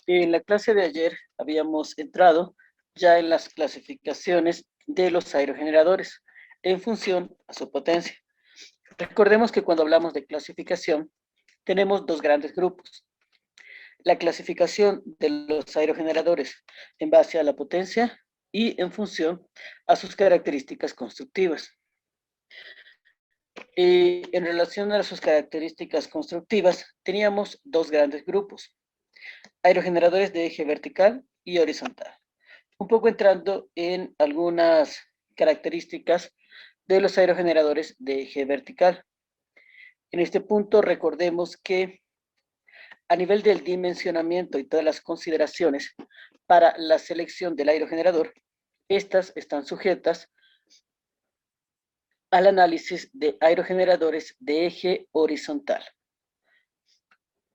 En la clase de ayer habíamos entrado ya en las clasificaciones de los aerogeneradores en función a su potencia. Recordemos que cuando hablamos de clasificación tenemos dos grandes grupos. La clasificación de los aerogeneradores en base a la potencia y en función a sus características constructivas. En relación a sus características constructivas, teníamos dos grandes grupos: aerogeneradores de eje vertical y horizontal. Un poco entrando en algunas características de los aerogeneradores de eje vertical. En este punto recordemos que a nivel del dimensionamiento y todas las consideraciones para la selección del aerogenerador, estas están sujetas al análisis de aerogeneradores de eje horizontal.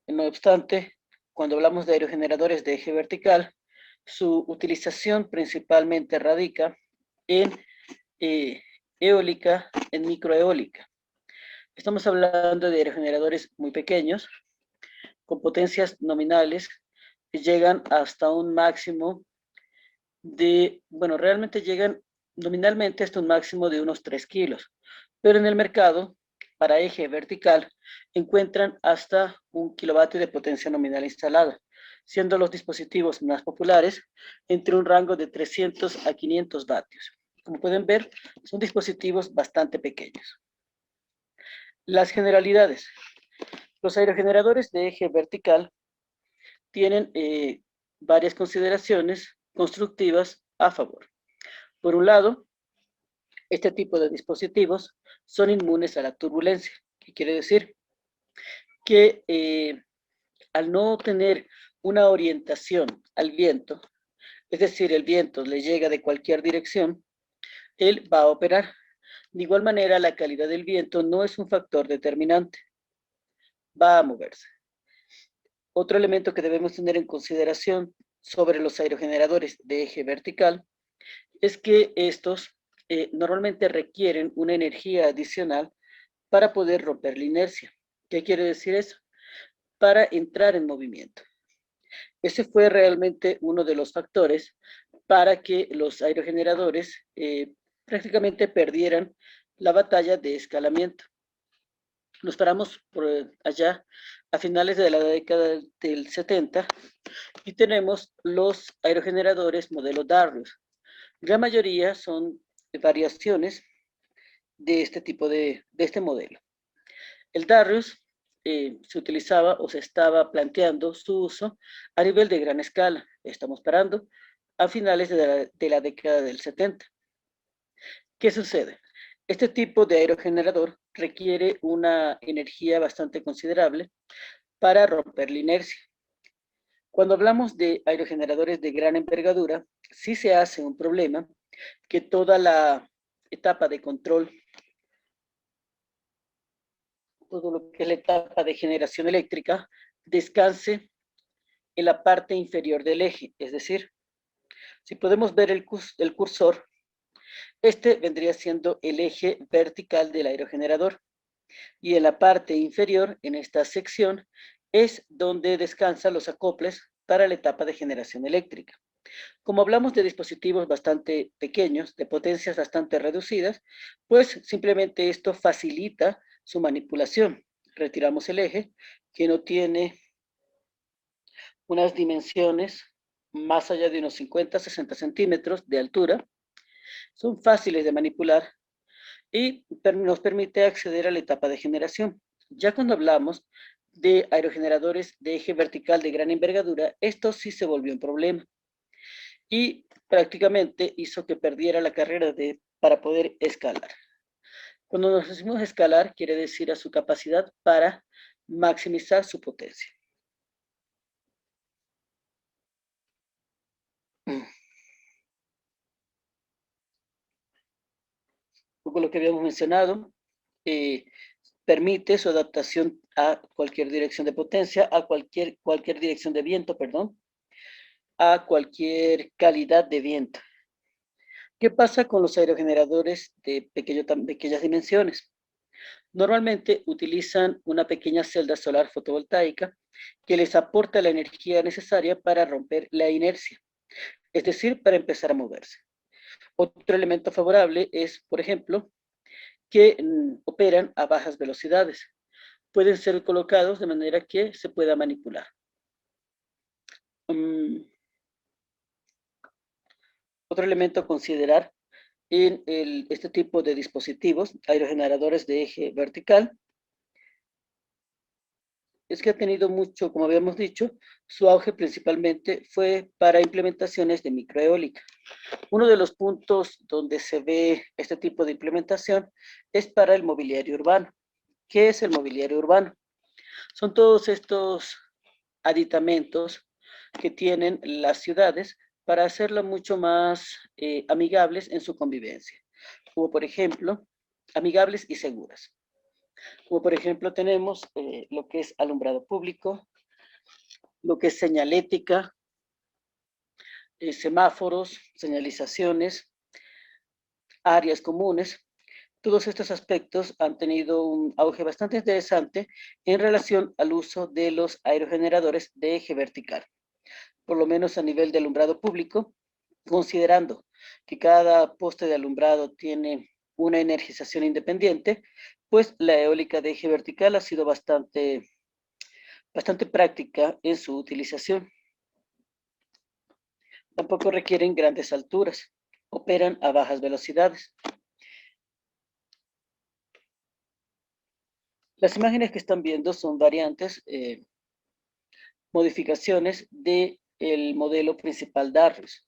No obstante, cuando hablamos de aerogeneradores de eje vertical, su utilización principalmente radica en eólica, en microeólica. Estamos hablando de aerogeneradores muy pequeños, con potencias nominales que llegan hasta un máximo de, bueno, realmente llegan nominalmente hasta un máximo de unos 3 kilos, pero en el mercado, para eje vertical, encuentran hasta 1 kilovatio de potencia nominal instalada, siendo los dispositivos más populares entre un rango de 300 a 500 vatios. Como pueden ver, son dispositivos bastante pequeños. Las generalidades. Los aerogeneradores de eje vertical tienen varias consideraciones constructivas a favor. Por un lado, este tipo de dispositivos son inmunes a la turbulencia. ¿Qué quiere decir? Que al no tener una orientación al viento, es decir, el viento le llega de cualquier dirección, él va a operar. De igual manera, la calidad del viento no es un factor determinante, va a moverse. Otro elemento que debemos tener en consideración sobre los aerogeneradores de eje vertical es que estos normalmente requieren una energía adicional para poder romper la inercia. ¿Qué quiere decir eso? Para entrar en movimiento. Ese fue realmente uno de los factores para que los aerogeneradores prácticamente perdieran la batalla de escalamiento. Nos paramos por allá a finales de la década del 70 y tenemos los aerogeneradores modelo Darius. La mayoría son variaciones de este tipo de este modelo. El Darius se utilizaba o se estaba planteando su uso a nivel de gran escala. Estamos parando a finales de la década del 70. ¿Qué sucede? Este tipo de aerogenerador requiere una energía bastante considerable para romper la inercia. Cuando hablamos de aerogeneradores de gran envergadura, sí se hace un problema que toda la etapa de control, todo lo que es la etapa de generación eléctrica, descanse en la parte inferior del eje. Es decir, si podemos ver el cursor, este vendría siendo el eje vertical del aerogenerador. Y en la parte inferior, en esta sección, es donde descansan los acoples para la etapa de generación eléctrica. Como hablamos de dispositivos bastante pequeños, de potencias bastante reducidas, pues simplemente esto facilita su manipulación. Retiramos el eje, que no tiene unas dimensiones más allá de unos 50-60 centímetros de altura. Son fáciles de manipular y nos permite acceder a la etapa de generación. Ya cuando hablamos de aerogeneradores de eje vertical de gran envergadura, esto sí se volvió un problema y prácticamente hizo que perdiera la carrera para poder escalar. Cuando nos decimos escalar, quiere decir a su capacidad para maximizar su potencia. Un poco lo que habíamos mencionado, eh, permite su adaptación a cualquier dirección de potencia, a cualquier dirección de viento, perdón, a cualquier calidad de viento. ¿Qué pasa con los aerogeneradores de pequeñas dimensiones? Normalmente utilizan una pequeña celda solar fotovoltaica que les aporta la energía necesaria para romper la inercia, es decir, para empezar a moverse. Otro elemento favorable es, por ejemplo, que operan a bajas velocidades. Pueden ser colocados de manera que se pueda manipular. Otro elemento a considerar en este tipo de dispositivos, aerogeneradores de eje vertical, es que ha tenido mucho, como habíamos dicho, su auge principalmente fue para implementaciones de microeólica. Uno de los puntos donde se ve este tipo de implementación es para el mobiliario urbano. ¿Qué es el mobiliario urbano? Son todos estos aditamentos que tienen las ciudades para hacerlas mucho más amigables en su convivencia, como por ejemplo, amigables y seguras. Como por ejemplo tenemos lo que es alumbrado público, lo que es señalética, semáforos, señalizaciones, áreas comunes. Todos estos aspectos han tenido un auge bastante interesante en relación al uso de los aerogeneradores de eje vertical, por lo menos a nivel de alumbrado público, considerando que cada poste de alumbrado tiene una energización independiente, pues la eólica de eje vertical ha sido bastante práctica en su utilización. Tampoco requieren grandes alturas, operan a bajas velocidades. Las imágenes que están viendo son variantes, modificaciones del modelo principal Darrius.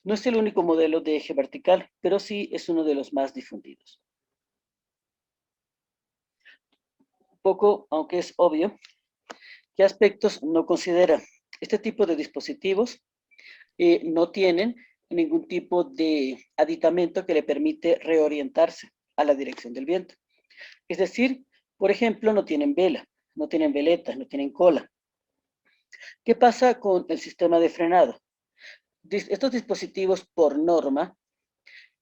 No es el único modelo de eje vertical, pero sí es uno de los más difundidos. Un poco, aunque es obvio, ¿qué aspectos no considera? Este tipo de dispositivos no tienen ningún tipo de aditamento que le permite reorientarse a la dirección del viento. Es decir, por ejemplo, no tienen vela, no tienen veletas, no tienen cola. ¿Qué pasa con el sistema de frenado? Estos dispositivos, por norma,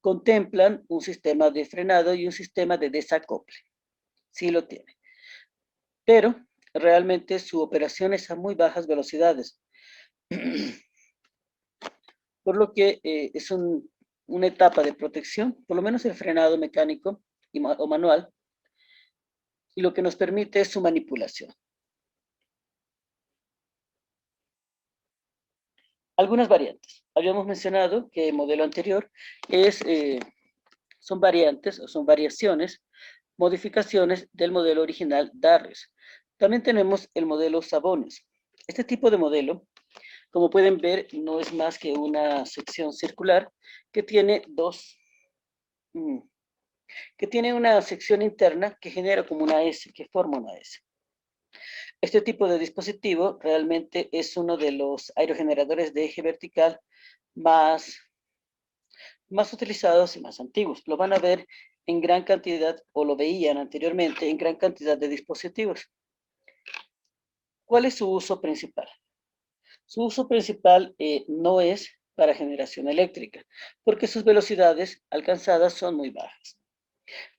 contemplan un sistema de frenado y un sistema de desacople. Sí lo tiene. Pero realmente su operación es a muy bajas velocidades. Por lo que es una etapa de protección, por lo menos el frenado mecánico o manual, y lo que nos permite es su manipulación. Algunas variantes. Habíamos mencionado que el modelo anterior son variantes o son variaciones, modificaciones del modelo original Darrius. También tenemos el modelo Sabonis. Este tipo de modelo, como pueden ver, no es más que una sección circular que tiene que tiene una sección interna que genera como una S, que forma una S. Este tipo de dispositivo realmente es uno de los aerogeneradores de eje vertical más utilizados y más antiguos. Lo van a ver en gran cantidad, o lo veían anteriormente, en gran cantidad de dispositivos. ¿Cuál es su uso principal? Su uso principal no es para generación eléctrica, porque sus velocidades alcanzadas son muy bajas.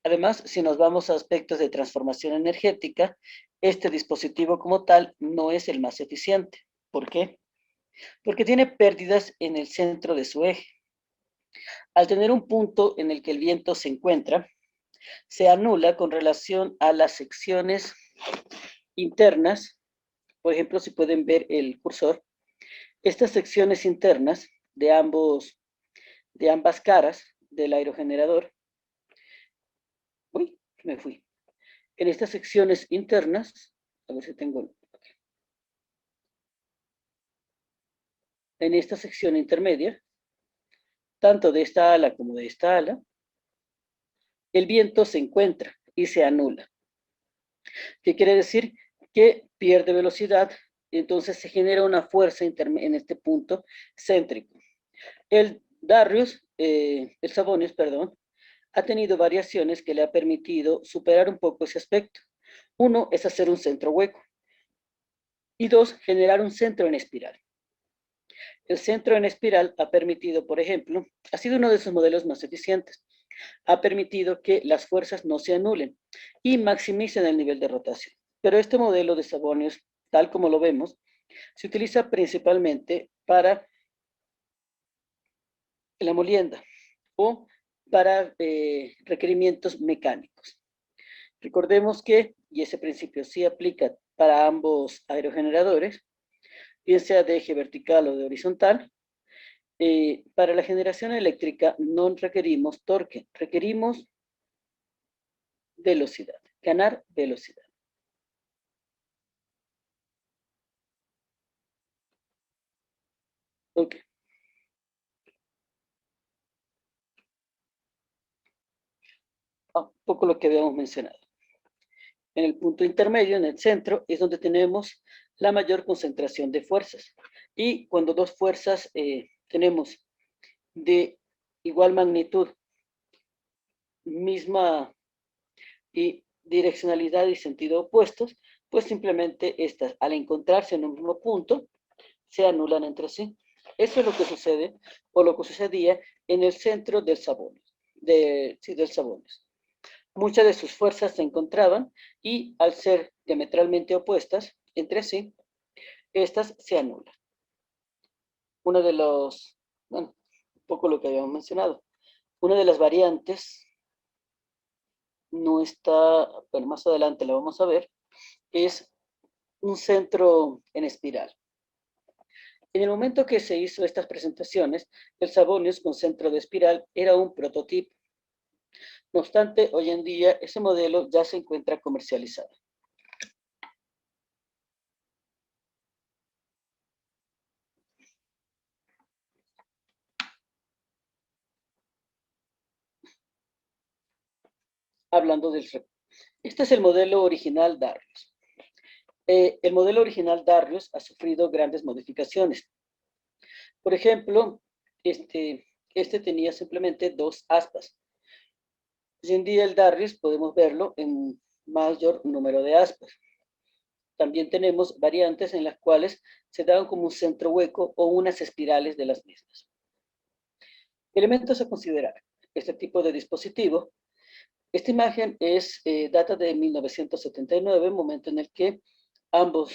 Además, si nos vamos a aspectos de transformación energética, este dispositivo como tal no es el más eficiente. ¿Por qué? Porque tiene pérdidas en el centro de su eje. Al tener un punto en el que el viento se encuentra, se anula con relación a las secciones internas. Por ejemplo, si pueden ver el cursor, estas secciones internas de ambas caras del aerogenerador, me fui. En estas secciones internas, a ver si tengo, en esta sección intermedia, tanto de esta ala como de esta ala, el viento se encuentra y se anula. ¿Qué quiere decir? Que pierde velocidad, entonces se genera una fuerza en este punto céntrico. El Sabonis, perdón, ha tenido variaciones que le ha permitido superar un poco ese aspecto. Uno es hacer un centro hueco y dos, generar un centro en espiral. El centro en espiral ha permitido, por ejemplo, ha sido uno de sus modelos más eficientes, ha permitido que las fuerzas no se anulen y maximicen el nivel de rotación. Pero este modelo de Savonius, tal como lo vemos, se utiliza principalmente para la molienda o para requerimientos mecánicos. Recordemos que, y ese principio sí aplica para ambos aerogeneradores, bien sea de eje vertical o de horizontal, para la generación eléctrica no requerimos torque, requerimos velocidad, ganar velocidad. Ok. Un poco lo que habíamos mencionado. En el punto intermedio, en el centro, es donde tenemos la mayor concentración de fuerzas. Y cuando dos fuerzas tenemos de igual magnitud, misma y direccionalidad y sentido opuestos, pues simplemente estas, al encontrarse en un mismo punto, se anulan entre sí. Eso es lo que sucede, o lo que sucedía en el centro del Savonius, del Savonius. Muchas de sus fuerzas se encontraban y al ser diametralmente opuestas entre sí, estas se anulan. Uno de los, bueno, un poco lo que habíamos mencionado, una de las variantes no está, bueno, más adelante la vamos a ver, es un centro en espiral. En el momento que se hizo estas presentaciones, el Savonius con centro de espiral era un prototipo. No obstante, hoy en día ese modelo ya se encuentra comercializado. Hablando del... Este es el modelo original Darrius. El modelo original Darrius ha sufrido grandes modificaciones. Por ejemplo, este tenía simplemente dos aspas. Hoy en día el Darrius podemos verlo en mayor número de aspas. También tenemos variantes en las cuales se dan como un centro hueco o unas espirales de las mismas. Elementos a considerar. Este tipo de dispositivo. Esta imagen data de 1979, momento en el que ambos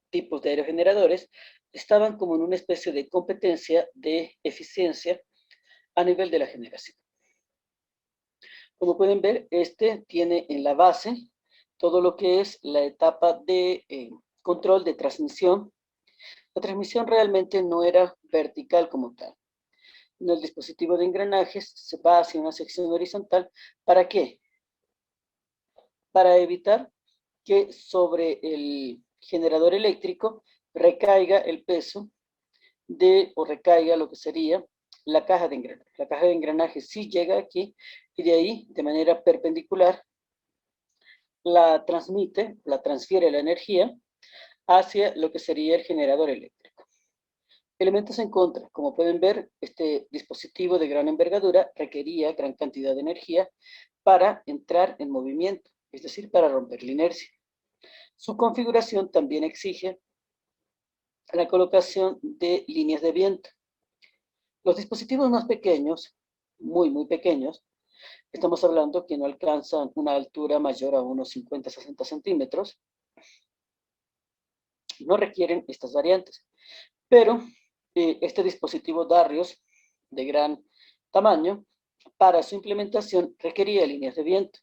tipos de aerogeneradores estaban como en una especie de competencia de eficiencia a nivel de la generación. Como pueden ver, este tiene en la base todo lo que es la etapa de control de transmisión. La transmisión realmente no era vertical como tal. En el dispositivo de engranajes se va hacia una sección horizontal. ¿Para qué? Para evitar que sobre el generador eléctrico recaiga el peso o recaiga lo que sería la caja de engranaje. La caja de engranaje sí llega aquí y de ahí, de manera perpendicular, la transfiere la energía hacia lo que sería el generador eléctrico. Elementos en contra. Como pueden ver, este dispositivo de gran envergadura requería gran cantidad de energía para entrar en movimiento, es decir, para romper la inercia. Su configuración también exige la colocación de líneas de viento. Los dispositivos más pequeños, muy pequeños, estamos hablando que no alcanzan una altura mayor a unos 50-60 centímetros, no requieren estas variantes. Pero este dispositivo Darrius, de gran tamaño, para su implementación requería líneas de viento,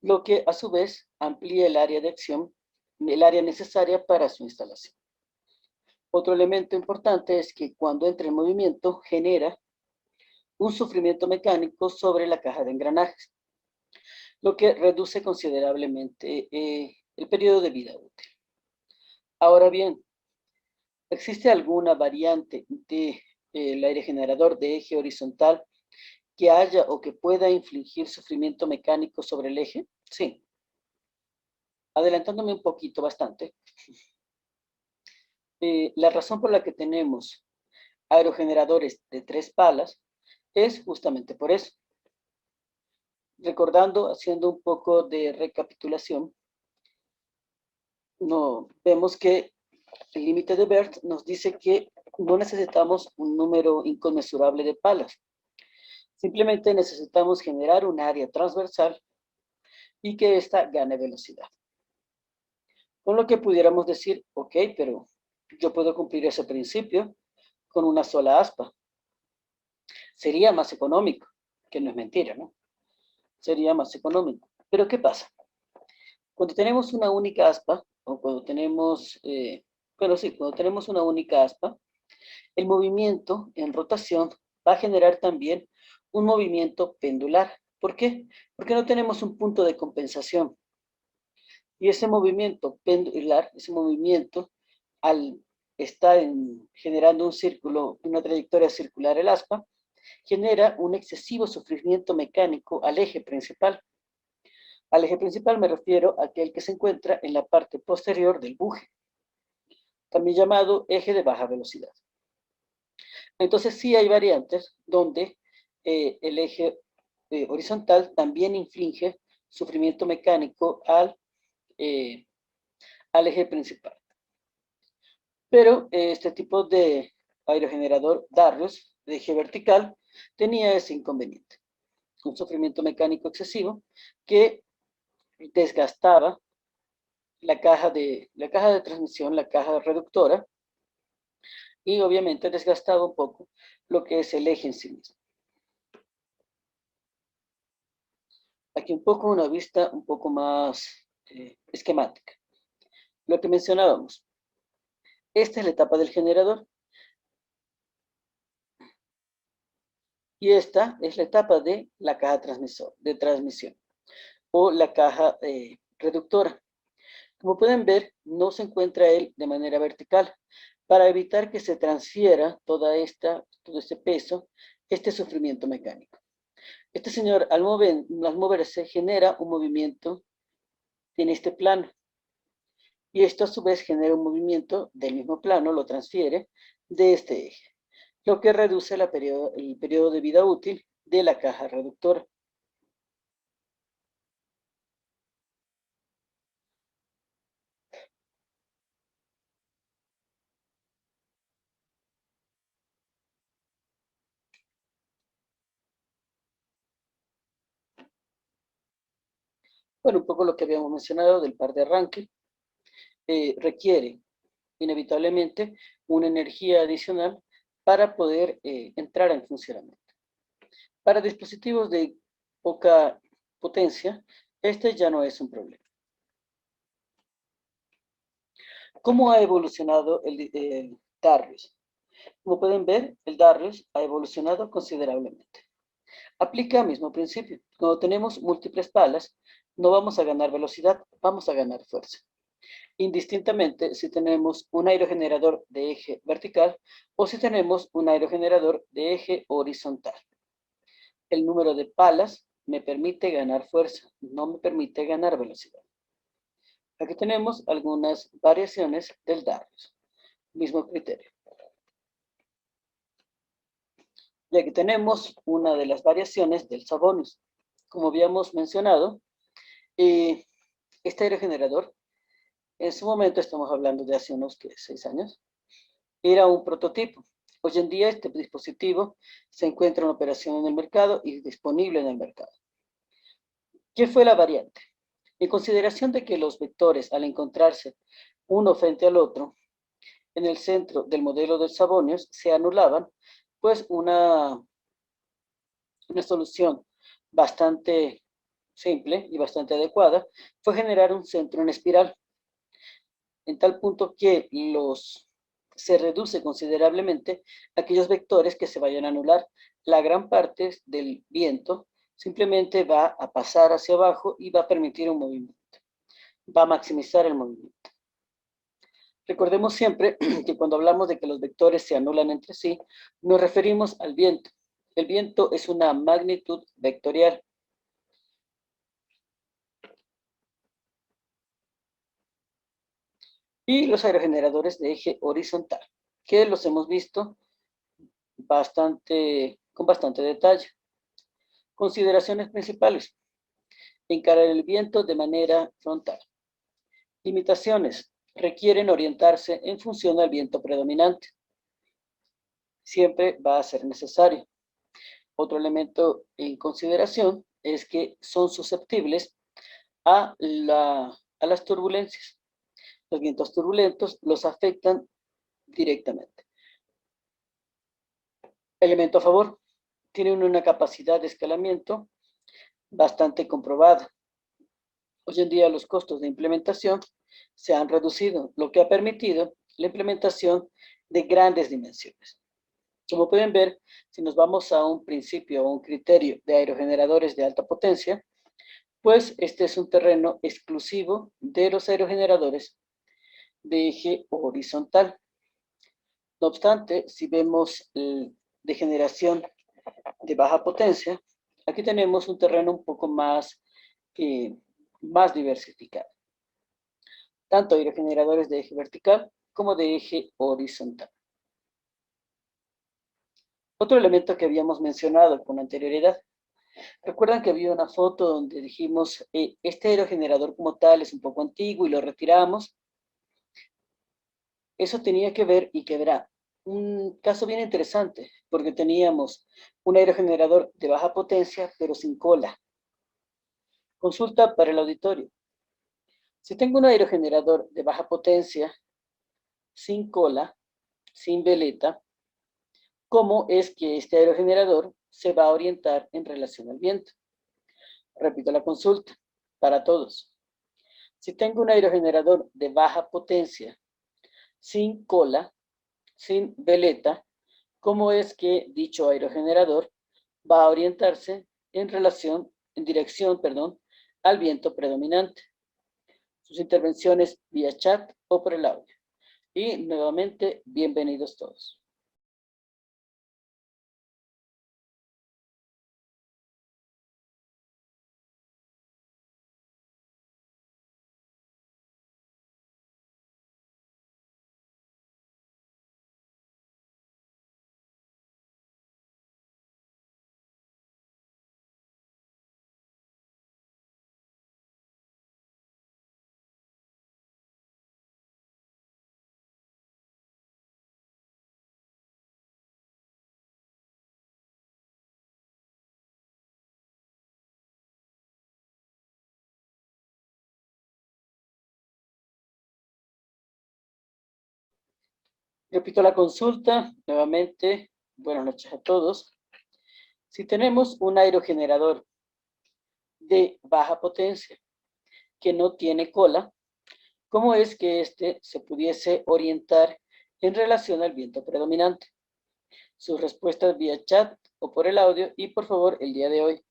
lo que a su vez amplía el área de acción, el área necesaria para su instalación. Otro elemento importante es que cuando entra en movimiento genera un sufrimiento mecánico sobre la caja de engranajes, lo que reduce considerablemente el periodo de vida útil. Ahora bien, ¿existe alguna variante del aire generador de eje horizontal que haya o que pueda infligir sufrimiento mecánico sobre el eje? Sí. Adelantándome un poquito, bastante. La razón por la que tenemos aerogeneradores de 3 palas es justamente por eso. Recordando, haciendo un poco de recapitulación, no, vemos que el límite de Bert nos dice que no necesitamos un número inconmensurable de palas. Simplemente necesitamos generar un área transversal y que ésta gane velocidad. Con lo que pudiéramos decir, ok, pero yo puedo cumplir ese principio con una sola aspa. Sería más económico, que no es mentira, ¿no? Sería más económico. Pero ¿qué pasa? Cuando tenemos una única aspa, o cuando tenemos, bueno, sí, cuando tenemos una única aspa, el movimiento en rotación va a generar también un movimiento pendular. ¿Por qué? Porque no tenemos un punto de compensación. Y ese movimiento pendular, ese movimiento, al estar generando un círculo, una trayectoria circular el aspa, genera un excesivo sufrimiento mecánico al eje principal. Al eje principal me refiero a aquel que se encuentra en la parte posterior del buje, también llamado eje de baja velocidad. Entonces sí hay variantes donde el eje horizontal también inflige sufrimiento mecánico eh, al eje principal. Pero este tipo de aerogenerador Darrius de eje vertical tenía ese inconveniente, un sufrimiento mecánico excesivo que desgastaba la caja de transmisión, la caja reductora, y obviamente desgastaba un poco lo que es el eje en sí mismo. Aquí un poco una vista un poco más esquemática. Lo que mencionábamos, esta es la etapa del generador y esta es la etapa de la caja de transmisión o la caja reductora. Como pueden ver, no se encuentra él de manera vertical para evitar que se transfiera todo este peso, este sufrimiento mecánico. Este señor, al moverse, genera un movimiento en este plano. Y esto a su vez genera un movimiento del mismo plano, lo transfiere de este eje, lo que reduce el periodo de vida útil de la caja reductora. Bueno, un poco lo que habíamos mencionado del par de arranque, requiere inevitablemente una energía adicional para poder entrar en funcionamiento. Para dispositivos de poca potencia, este ya no es un problema. ¿Cómo ha evolucionado el Darius? Como pueden ver, el Darius ha evolucionado considerablemente. Aplica el mismo principio. Cuando tenemos múltiples palas, no vamos a ganar velocidad, vamos a ganar fuerza. Indistintamente si tenemos un aerogenerador de eje vertical o si tenemos un aerogenerador de eje horizontal. El número de palas me permite ganar fuerza, no me permite ganar velocidad. Aquí tenemos algunas variaciones del Darius. Mismo criterio. Y aquí tenemos una de las variaciones del Savonius. Como habíamos mencionado, este aerogenerador, en su momento, estamos hablando de hace unos 6 años, era un prototipo. Hoy en día este dispositivo se encuentra en operación en el mercado y disponible en el mercado. ¿Qué fue la variante? En consideración de que los vectores, al encontrarse uno frente al otro, en el centro del modelo del Savonius, se anulaban, pues una solución bastante simple y bastante adecuada fue generar un centro en espiral, en tal punto que se reduce considerablemente aquellos vectores que se vayan a anular. La gran parte del viento simplemente va a pasar hacia abajo y va a permitir un movimiento, va a maximizar el movimiento. Recordemos siempre que cuando hablamos de que los vectores se anulan entre sí, nos referimos al viento. El viento es una magnitud vectorial. Y los aerogeneradores de eje horizontal, que los hemos visto con bastante detalle. Consideraciones principales. Encarar el viento de manera frontal. Limitaciones. Requieren orientarse en función al viento predominante. Siempre va a ser necesario. Otro elemento en consideración es que son susceptibles a las turbulencias. Los vientos turbulentos los afectan directamente. Elemento a favor, tienen una capacidad de escalamiento bastante comprobada. Hoy en día los costos de implementación se han reducido, lo que ha permitido la implementación de grandes dimensiones. Como pueden ver, si nos vamos a un principio o un criterio de aerogeneradores de alta potencia, pues este es un terreno exclusivo de los aerogeneradores de eje horizontal. No obstante, si vemos de generación de baja potencia, aquí tenemos un terreno un poco más diversificado, tanto aerogeneradores de eje vertical como de eje horizontal. Otro elemento que habíamos mencionado con anterioridad. Recuerdan que había una foto donde dijimos, este aerogenerador como tal es un poco antiguo y lo retiramos. Eso tenía que ver y que verá un caso bien interesante, porque teníamos un aerogenerador de baja potencia, pero sin cola. Consulta para el auditorio. Si tengo un aerogenerador de baja potencia, sin cola, sin veleta, ¿cómo es que este aerogenerador se va a orientar en relación al viento? Repito la consulta para todos. Si tengo un aerogenerador de baja potencia, sin cola, sin veleta, ¿cómo es que dicho aerogenerador va a orientarse en dirección, al viento predominante? Sus intervenciones vía chat o por el audio. Y nuevamente, bienvenidos todos. Repito la consulta, nuevamente, buenas noches a todos. Si tenemos un aerogenerador de baja potencia que no tiene cola, ¿cómo es que éste se pudiese orientar en relación al viento predominante? Sus respuestas vía chat o por el audio y por favor el día de hoy.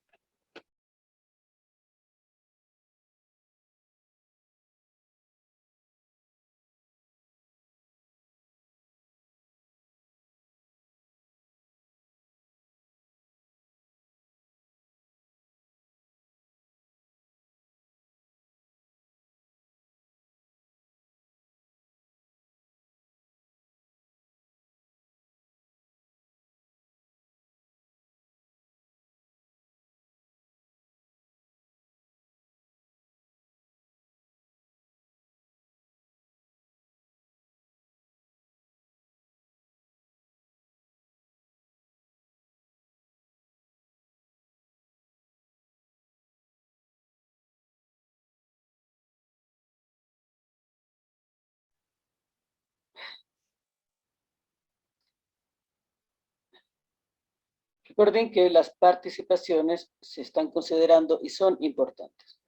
Recuerden que las participaciones se están considerando y son importantes.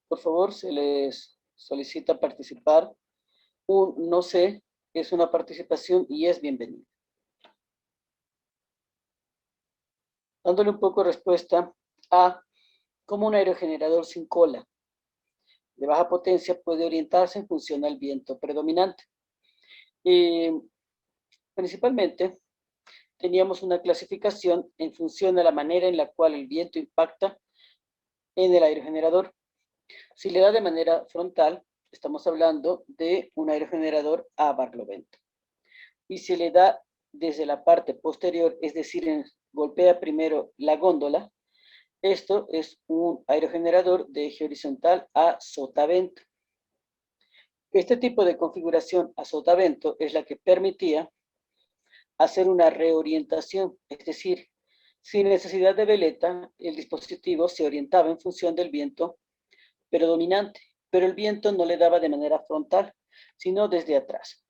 Por favor, se les solicita participar. Un no sé es una participación y es bienvenida. Dándole un poco de respuesta a cómo un aerogenerador sin cola de baja potencia puede orientarse en función al viento predominante. Principalmente, teníamos una clasificación en función de la manera en la cual el viento impacta en el aerogenerador. Si le da de manera frontal, estamos hablando de un aerogenerador a barlovento. Y si le da desde la parte posterior, es decir, golpea primero la góndola, esto es un aerogenerador de eje horizontal a sotavento. Este tipo de configuración a sotavento es la que permitía hacer una reorientación, es decir, Sin necesidad de veleta, el dispositivo se orientaba en función del viento predominante, pero el viento no le daba de manera frontal, sino desde atrás.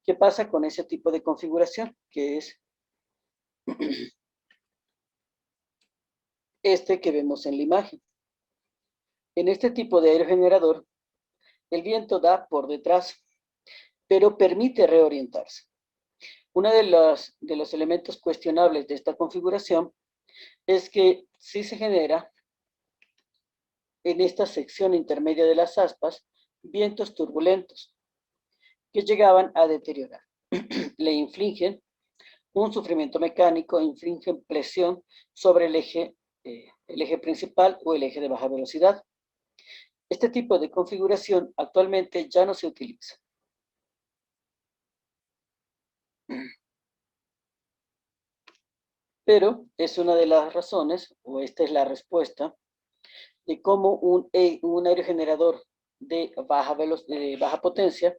¿Qué pasa con ese tipo de configuración? Que es este que vemos en la imagen. En este tipo de aerogenerador, el viento da por detrás, pero permite reorientarse. Uno de los elementos cuestionables de esta configuración es que si se genera en esta sección intermedia de las aspas vientos turbulentos que llegaban a deteriorar. Le infligen un sufrimiento mecánico, infligen presión sobre el eje principal o el eje de baja velocidad. Este tipo de configuración actualmente ya no se utiliza. Pero es una de las razones, o esta es la respuesta, de cómo un aerogenerador de baja potencia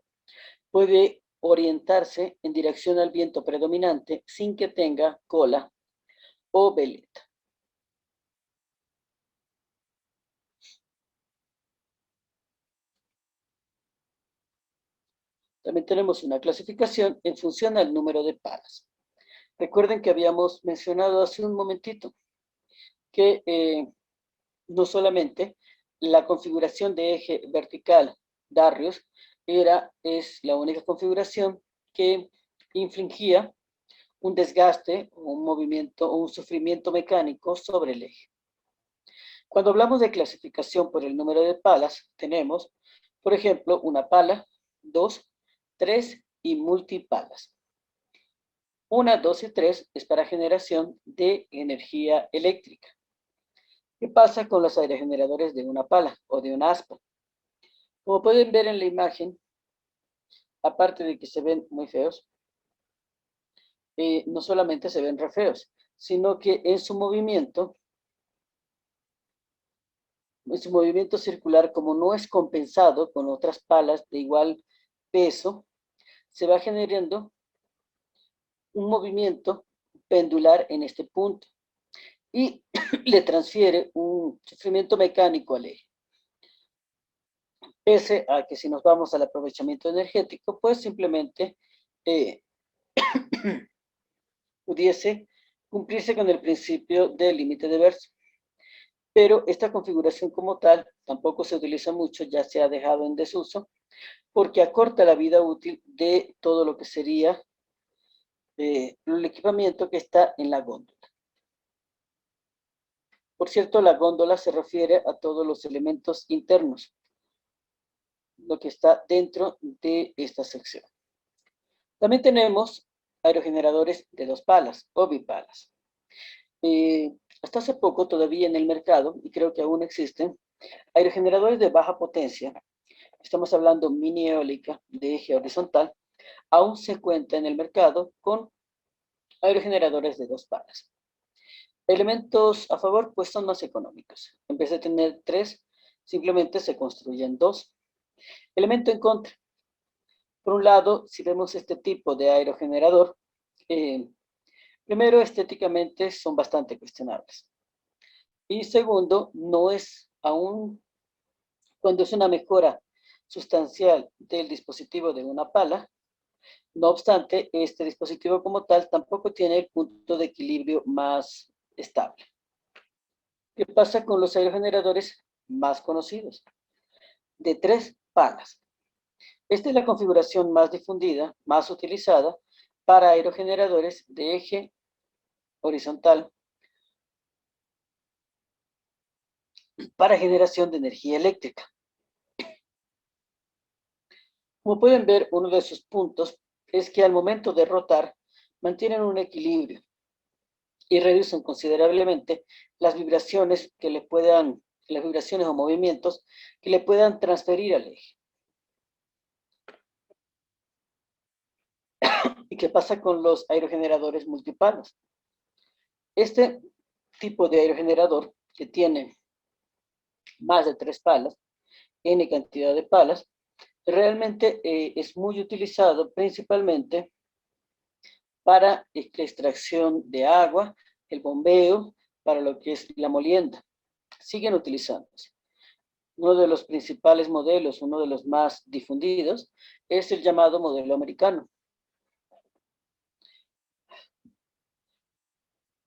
puede orientarse en dirección al viento predominante sin que tenga cola o veleta. También tenemos una clasificación en función al número de palas. Recuerden que habíamos mencionado hace un momentito que no solamente la configuración de eje vertical Darrius es la única configuración que infligía un desgaste, un movimiento o un sufrimiento mecánico sobre el eje. Cuando hablamos de clasificación por el número de palas, tenemos, por ejemplo, una pala, 2, 3 y multipalas. 1, 2 y 3 es para generación de energía eléctrica. ¿Qué pasa con los aerogeneradores de una pala o de una aspa? Como pueden ver en la imagen, aparte de que se ven muy feos, no solamente se ven re feos, sino que en su movimiento circular, como no es compensado con otras palas de igual peso, se va generando un movimiento pendular en este punto y le transfiere un sufrimiento mecánico al eje. Pese a que si nos vamos al aprovechamiento energético, pues simplemente pudiese cumplirse con el principio del límite de verso. Pero esta configuración como tal tampoco se utiliza mucho, ya se ha dejado en desuso, porque acorta la vida útil de todo lo que sería el equipamiento que está en la góndola. Por cierto, la góndola se refiere a todos los elementos internos, lo que está dentro de esta sección. También tenemos aerogeneradores de 2 palas o bipalas. Hasta hace poco todavía en el mercado, y creo que aún existen, aerogeneradores de baja potencia, estamos hablando mini eólica de eje horizontal, aún se cuenta en el mercado con aerogeneradores de 2 palas. Elementos a favor, pues son más económicos. En vez de tener 3, simplemente se construyen 2. Elemento en contra. Por un lado, si vemos este tipo de aerogenerador, primero, estéticamente son bastante cuestionables. Y segundo, no es aún, cuando es una mejora sustancial del dispositivo de una pala, no obstante, este dispositivo como tal tampoco tiene el punto de equilibrio más estable. ¿Qué pasa con los aerogeneradores más conocidos? De 3 palas. Esta es la configuración más difundida, más utilizada para aerogeneradores de eje horizontal para generación de energía eléctrica. Como pueden ver, uno de sus puntos es que al momento de rotar mantienen un equilibrio y reducen considerablemente las vibraciones las vibraciones o movimientos que le puedan transferir al eje. ¿Y qué pasa con los aerogeneradores multipalas? Este tipo de aerogenerador que tiene más de 3 palas, n cantidad de palas, realmente es muy utilizado principalmente para extracción de agua el bombeo, para lo que es la molienda. Siguen utilizándose. Uno de los principales modelos, uno de los más difundidos, es el llamado modelo americano.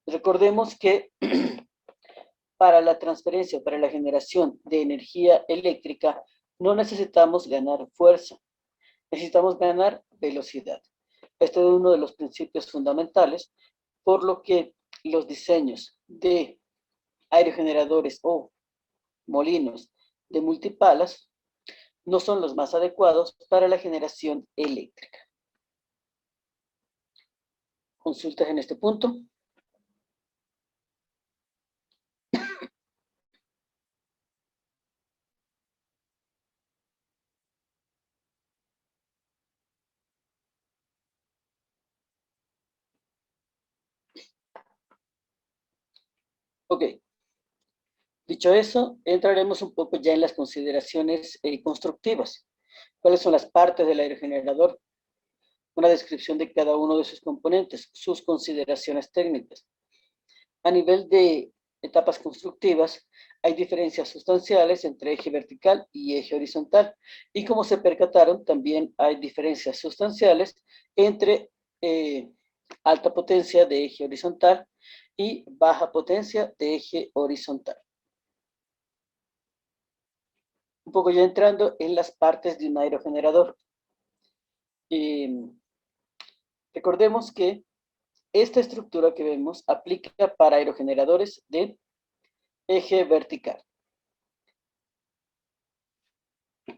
Recordemos que para la transferencia, para la generación de energía eléctrica, no necesitamos ganar fuerza, necesitamos ganar velocidad. Este es uno de los principios fundamentales, por lo que los diseños de aerogeneradores o molinos de multipalas no son los más adecuados para la generación eléctrica. ¿Consultas en este punto? Ok. Dicho eso, entraremos un poco ya en las consideraciones constructivas. ¿Cuáles son las partes del aerogenerador? Una descripción de cada uno de sus componentes, sus consideraciones técnicas. A nivel de etapas constructivas, hay diferencias sustanciales entre eje vertical y eje horizontal. Y como se percataron, también hay diferencias sustanciales entre alta potencia de eje horizontal y baja potencia de eje horizontal. Un poco ya entrando en las partes de un aerogenerador. Recordemos que esta estructura que vemos aplica para aerogeneradores de eje vertical.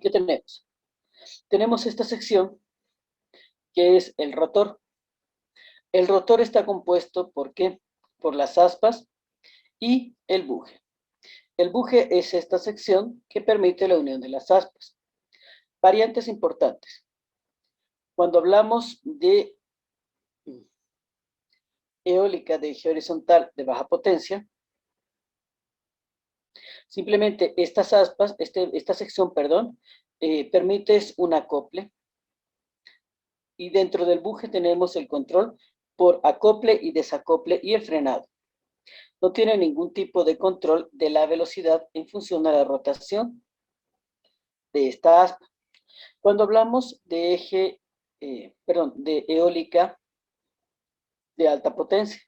¿Qué tenemos? Tenemos esta sección que es el rotor. El rotor está compuesto ¿por qué? Por las aspas y el buje. El buje es esta sección que permite la unión de las aspas. Variantes importantes. Cuando hablamos de eólica de eje horizontal de baja potencia, simplemente estas aspas, esta sección, perdón, permite un acople. Y dentro del buje tenemos el control por acople y desacople y el frenado. No tiene ningún tipo de control de la velocidad en función de la rotación de esta aspa. Cuando hablamos de de eólica de alta potencia,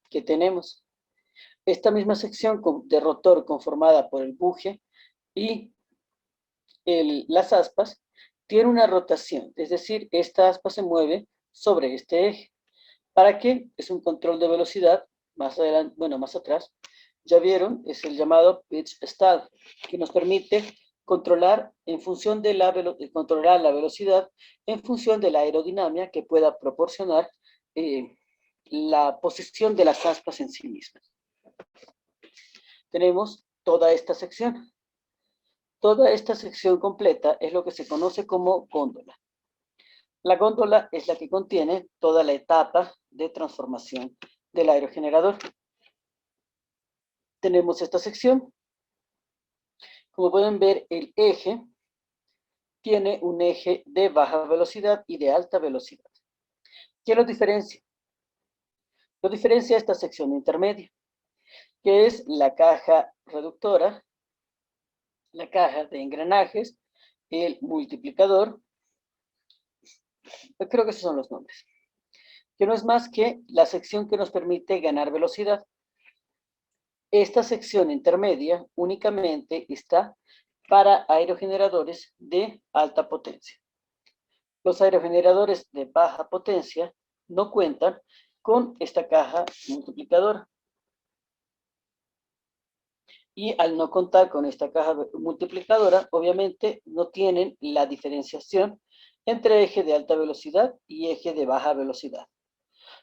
que tenemos esta misma sección de rotor conformada por el buje y las aspas, tiene una rotación, es decir, esta aspa se mueve sobre este eje. ¿Para qué? Es un control de velocidad, más adelante, bueno, más atrás, ya vieron, es el llamado pitch stall, que nos permite controlar en función de controlar la velocidad en función de la aerodinámica que pueda proporcionar la posición de las aspas en sí mismas. Tenemos toda esta sección. Toda esta sección completa es lo que se conoce como góndola. La góndola es la que contiene toda la etapa de transformación del aerogenerador. Tenemos esta sección. Como pueden ver, el eje tiene un eje de baja velocidad y de alta velocidad. ¿Qué lo diferencia? Lo diferencia esta sección intermedia, que es la caja reductora, la caja de engranajes, el multiplicador, creo que esos son los nombres, que no es más que la sección que nos permite ganar velocidad. Esta sección intermedia únicamente está para aerogeneradores de alta potencia. Los aerogeneradores de baja potencia no cuentan con esta caja multiplicadora. Y al no contar con esta caja multiplicadora, obviamente no tienen la diferenciación entre eje de alta velocidad y eje de baja velocidad.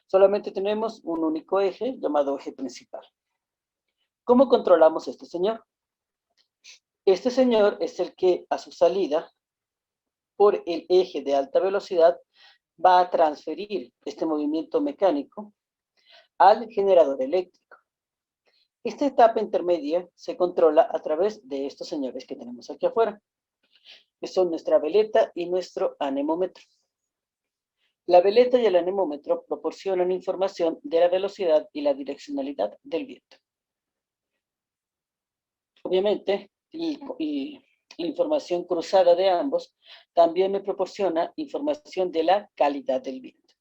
Solamente tenemos un único eje llamado eje principal. ¿Cómo controlamos este señor? Este señor es el que a su salida por el eje de alta velocidad va a transferir este movimiento mecánico al generador eléctrico. Esta etapa intermedia se controla a través de estos señores que tenemos aquí afuera, que son nuestra veleta y nuestro anemómetro. La veleta y el anemómetro proporcionan información de la velocidad y la direccionalidad del viento. Obviamente, y la información cruzada de ambos también me proporciona información de la calidad del viento.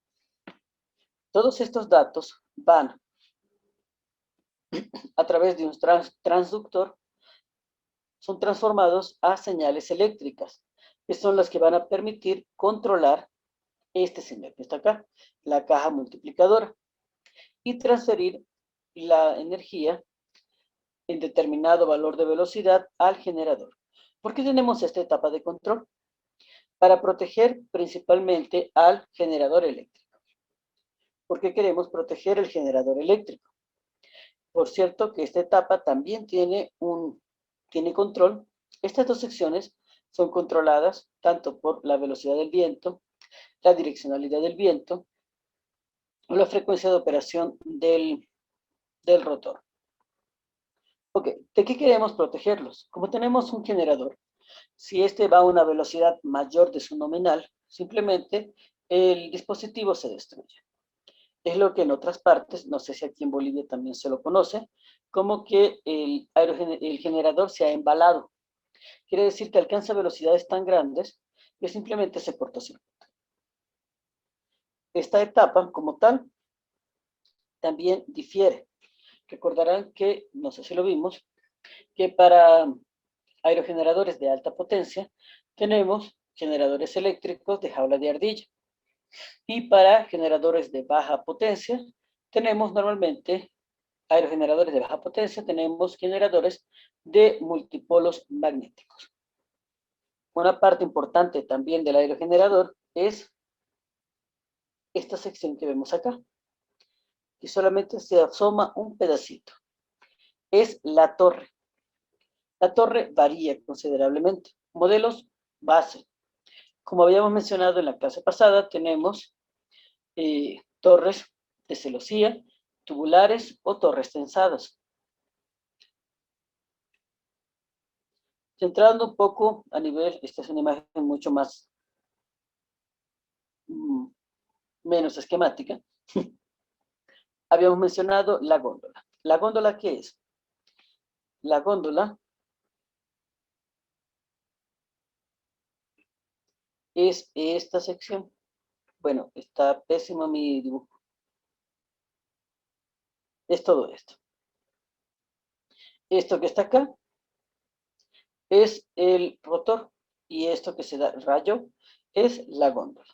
Todos estos datos van a través de un transductor, son transformados a señales eléctricas, que son las que van a permitir controlar este señal que está acá, la caja multiplicadora, y transferir la energía en determinado valor de velocidad al generador. ¿Por qué tenemos esta etapa de control? Para proteger principalmente al generador eléctrico. ¿Por qué queremos proteger el generador eléctrico? Por cierto que esta etapa también tiene control. Estas dos secciones son controladas tanto por la velocidad del viento, la direccionalidad del viento o la frecuencia de operación del rotor. Ok, ¿de qué queremos protegerlos? Como tenemos un generador, si este va a una velocidad mayor de su nominal, simplemente el dispositivo se destruye. Es lo que en otras partes, no sé si aquí en Bolivia también se lo conoce, como que el generador se ha embalado. Quiere decir que alcanza velocidades tan grandes que simplemente se cortocircuita. Esta etapa, como tal, también difiere. Recordarán que, no sé si lo vimos, que para aerogeneradores de alta potencia tenemos generadores eléctricos de jaula de ardilla. Y para generadores de baja potencia tenemos normalmente aerogeneradores de baja potencia, tenemos generadores de multipolos magnéticos. Una parte importante también del aerogenerador es esta sección que vemos acá, que solamente se asoma un pedacito. Es la torre. La torre varía considerablemente. Modelos base. Como habíamos mencionado en la clase pasada, tenemos torres de celosía, tubulares o torres tensadas. Centrando un poco a nivel, esta es una imagen mucho más, menos esquemática. Habíamos mencionado la góndola. ¿La góndola qué es? La góndola es esta sección. Bueno, está pésimo mi dibujo. Es todo esto. Esto que está acá es el rotor y esto que se da rayo es la góndola.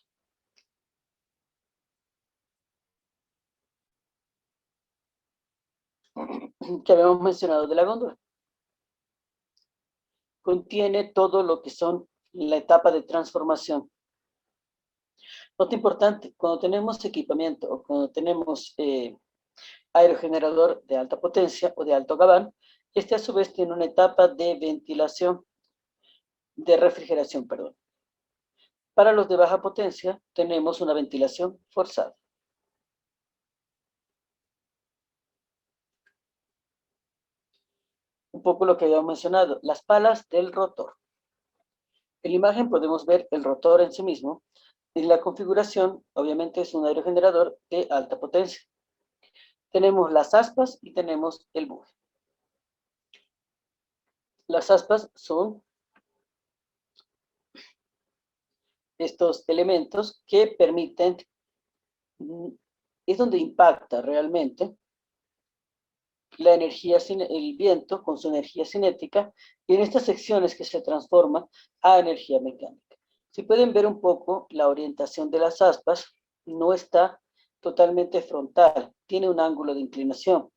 Que habíamos mencionado de la góndola. Contiene todo lo que son la etapa de transformación. Nota importante, cuando tenemos equipamiento o cuando tenemos aerogenerador de alta potencia o de alto gabán, este a su vez tiene una etapa de ventilación, de refrigeración, perdón. Para los de baja potencia tenemos una ventilación forzada. Un poco lo que habíamos mencionado, las palas del rotor. En la imagen podemos ver el rotor en sí mismo. En la configuración, obviamente, es un aerogenerador de alta potencia. Tenemos las aspas y tenemos el buje. Las aspas son estos elementos que permiten, es donde impacta realmente la energía, el viento con su energía cinética, y en estas secciones que se transforma a energía mecánica. Si pueden ver un poco la orientación de las aspas, no está totalmente frontal, tiene un ángulo de inclinación.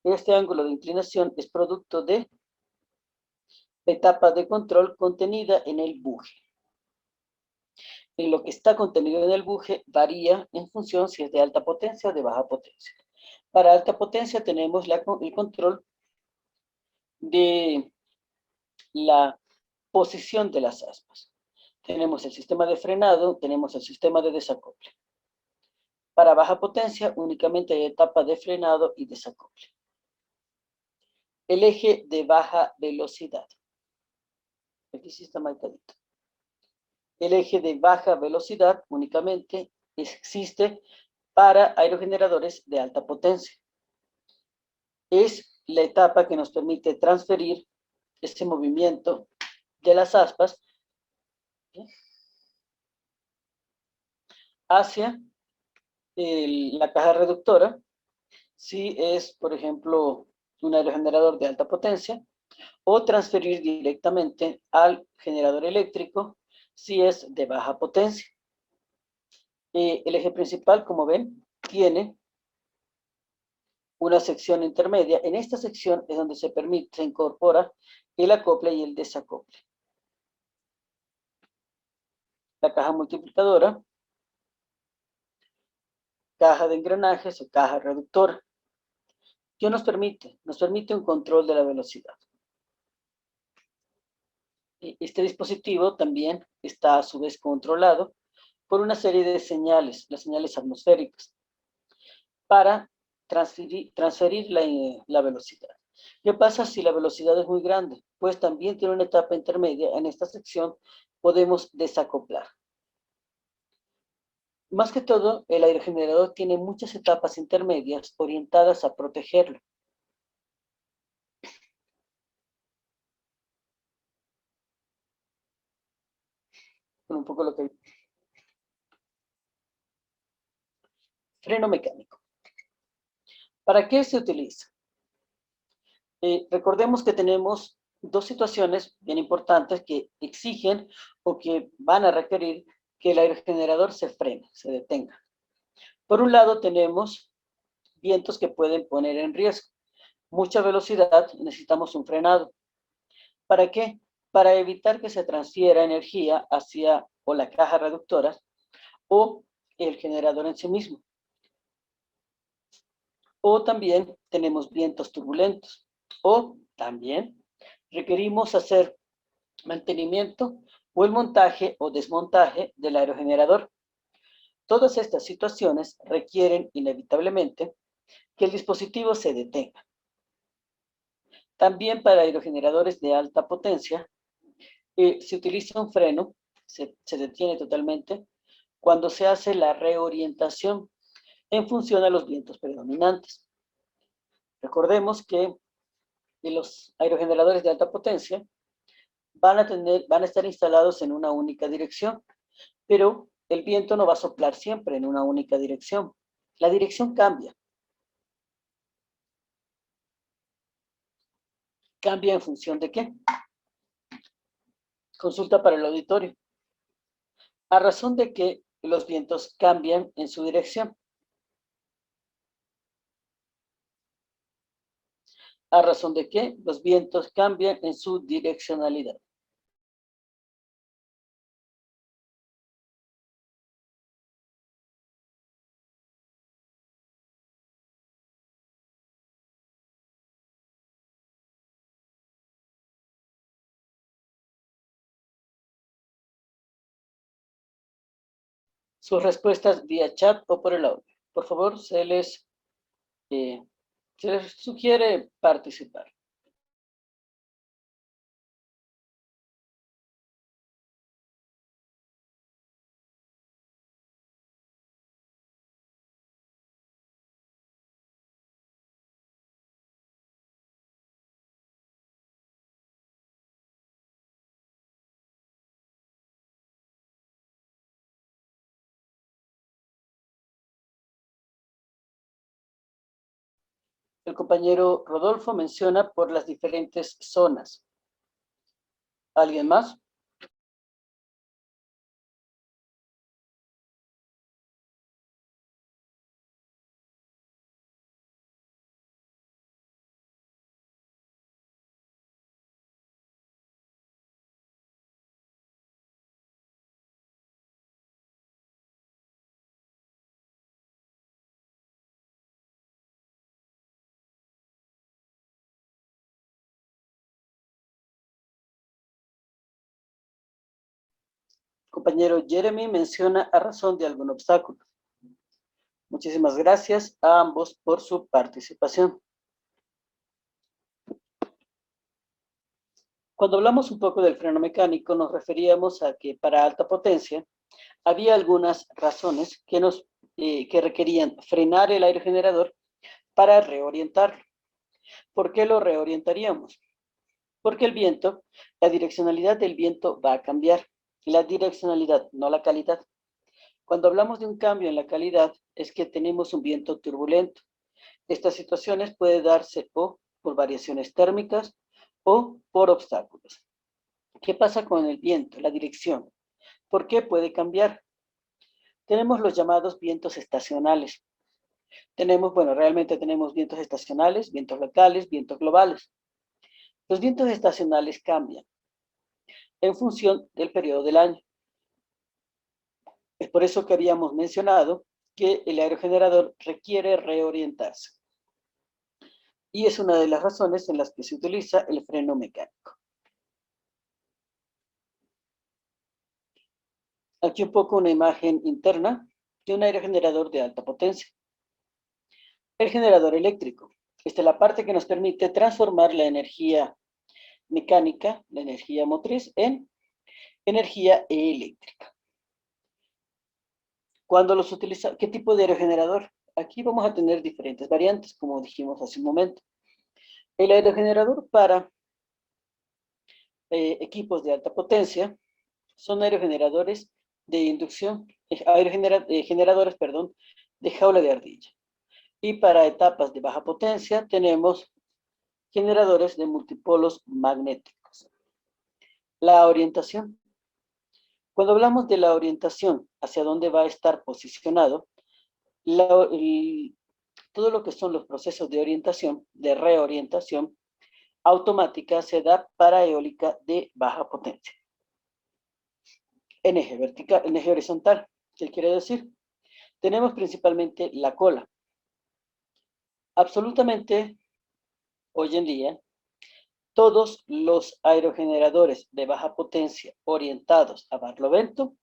Este ángulo de inclinación es producto de etapa de control contenida en el buje. En lo que está contenido en el buje varía en función si es de alta potencia o de baja potencia. Para alta potencia tenemos el control de la posición de las aspas. Tenemos el sistema de frenado, tenemos el sistema de desacople. Para baja potencia únicamente hay etapa de frenado y desacople. El eje de baja velocidad. Aquí sí está marcadito. El eje de baja velocidad únicamente existe para aerogeneradores de alta potencia. Es la etapa que nos permite transferir este movimiento de las aspas hacia la caja reductora, si es, por ejemplo, un aerogenerador de alta potencia, o transferir directamente al generador eléctrico si es de baja potencia. El eje principal, como ven, tiene una sección intermedia. En esta sección es donde se incorpora el acople y el desacople. La caja multiplicadora, caja de engranajes o caja reductora. ¿Qué nos permite? Nos permite un control de la velocidad. Este dispositivo también está a su vez controlado por una serie de señales, las señales atmosféricas, para transferir la velocidad. ¿Qué pasa si la velocidad es muy grande? Pues también tiene una etapa intermedia. En esta sección podemos desacoplar. Más que todo, el aerogenerador tiene muchas etapas intermedias orientadas a protegerlo. Con un poco lo que... Freno mecánico. ¿Para qué se utiliza? Recordemos que tenemos dos situaciones bien importantes que exigen o que van a requerir que el aerogenerador se frene, se detenga. Por un lado tenemos vientos que pueden poner en riesgo. Mucha velocidad, necesitamos un frenado. ¿Para qué? Para evitar que se transfiera energía hacia o la caja reductora o el generador en sí mismo. O también tenemos vientos turbulentos. O también requerimos hacer mantenimiento o el montaje o desmontaje del aerogenerador. Todas estas situaciones requieren inevitablemente que el dispositivo se detenga. También para aerogeneradores de alta potencia se utiliza un freno, se detiene totalmente cuando se hace la reorientación en función a los vientos predominantes. Recordemos que los aerogeneradores de alta potencia van a estar instalados en una única dirección, pero el viento no va a soplar siempre en una única dirección. La dirección cambia. ¿Cambia en función de qué? Consulta para el auditorio. A razón de que los vientos cambian en su dirección. A razón de que los vientos cambian en su direccionalidad. Sus respuestas vía chat o por el audio. Por favor, se les sugiere participar. El compañero Rodolfo menciona por las diferentes zonas. ¿Alguien más? Compañero Jeremy menciona a razón de algún obstáculo. Muchísimas gracias a ambos por su participación. Cuando hablamos un poco del freno mecánico, nos referíamos a que para alta potencia había algunas razones que requerían frenar el aerogenerador para reorientarlo. ¿Por qué lo reorientaríamos? Porque el viento, la direccionalidad del viento va a cambiar. La direccionalidad, no la calidad. Cuando hablamos de un cambio en la calidad, es que tenemos un viento turbulento. Estas situaciones pueden darse o por variaciones térmicas o por obstáculos. ¿Qué pasa con el viento, la dirección? ¿Por qué puede cambiar? Tenemos los llamados vientos estacionales. Realmente tenemos vientos estacionales, vientos locales, vientos globales. Los vientos estacionales cambian en función del periodo del año. Es por eso que habíamos mencionado que el aerogenerador requiere reorientarse. Y es una de las razones en las que se utiliza el freno mecánico. Aquí un poco una imagen interna de un aerogenerador de alta potencia. El generador eléctrico. Esta es la parte que nos permite transformar la energía mecánica, la energía motriz, en energía eléctrica. Cuando los utiliza, ¿qué tipo de aerogenerador? Aquí vamos a tener diferentes variantes, como dijimos hace un momento. El aerogenerador para equipos de alta potencia son aerogeneradores de inducción, generadores, perdón, de jaula de ardilla. Y para etapas de baja potencia tenemos generadores de multipolos magnéticos. La orientación. Cuando hablamos de la orientación, hacia dónde va a estar posicionado, todo lo que son los procesos de orientación, de reorientación, automática se da para eólica de baja potencia. En eje vertical, en eje horizontal, ¿qué quiere decir? Tenemos principalmente la cola. Absolutamente, hoy en día, todos los aerogeneradores de baja potencia orientados a barlovento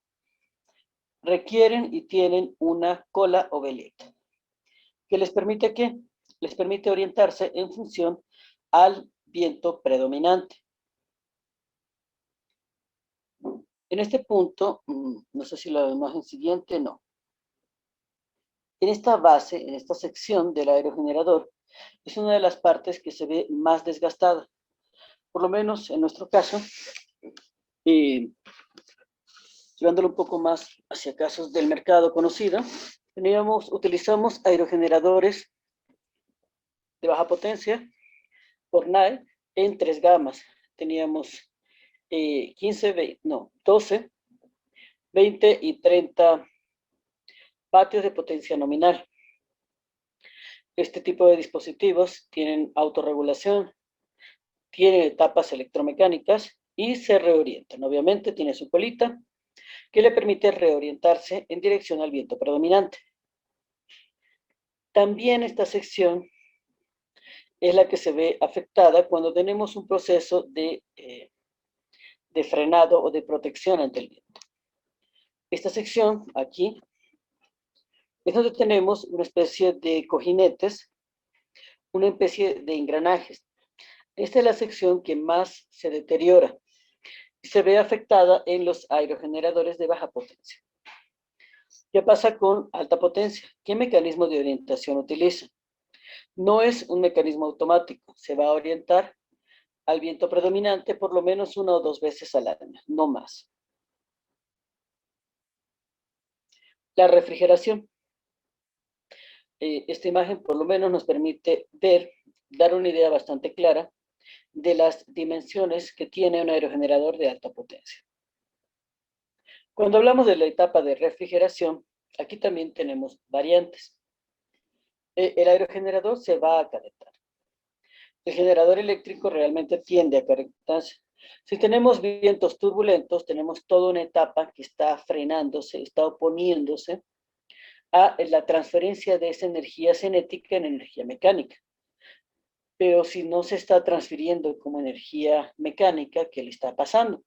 requieren y tienen una cola o veleta. ¿Qué les permite qué? Les permite orientarse en función al viento predominante. En este punto, no sé si la imagen siguiente, no. En esta base, en esta sección del aerogenerador, es una de las partes que se ve más desgastada. Por lo menos en nuestro caso, llevándolo un poco más hacia casos del mercado conocido, utilizamos aerogeneradores de baja potencia por NAE en 3 gamas. Teníamos 12, 20 y 30 vatios de potencia nominal. Este tipo de dispositivos tienen autorregulación, tienen etapas electromecánicas y se reorientan. Obviamente tiene su colita que le permite reorientarse en dirección al viento predominante. También esta sección es la que se ve afectada cuando tenemos un proceso de frenado o de protección ante el viento. Esta sección aquí es donde tenemos una especie de cojinetes, una especie de engranajes. Esta es la sección que más se deteriora y se ve afectada en los aerogeneradores de baja potencia. ¿Qué pasa con alta potencia? ¿Qué mecanismo de orientación utiliza? No es un mecanismo automático, se va a orientar al viento predominante por lo menos 1 o 2 veces al año, no más. La refrigeración. Esta imagen por lo menos nos permite dar una idea bastante clara de las dimensiones que tiene un aerogenerador de alta potencia. Cuando hablamos de la etapa de refrigeración, aquí también tenemos variantes. El aerogenerador se va a calentar. El generador eléctrico realmente tiende a calentarse. Si tenemos vientos turbulentos, tenemos toda una etapa que está frenándose, está oponiéndose a la transferencia de esa energía cinética en energía mecánica. Pero si no se está transfiriendo como energía mecánica, ¿qué le está pasando?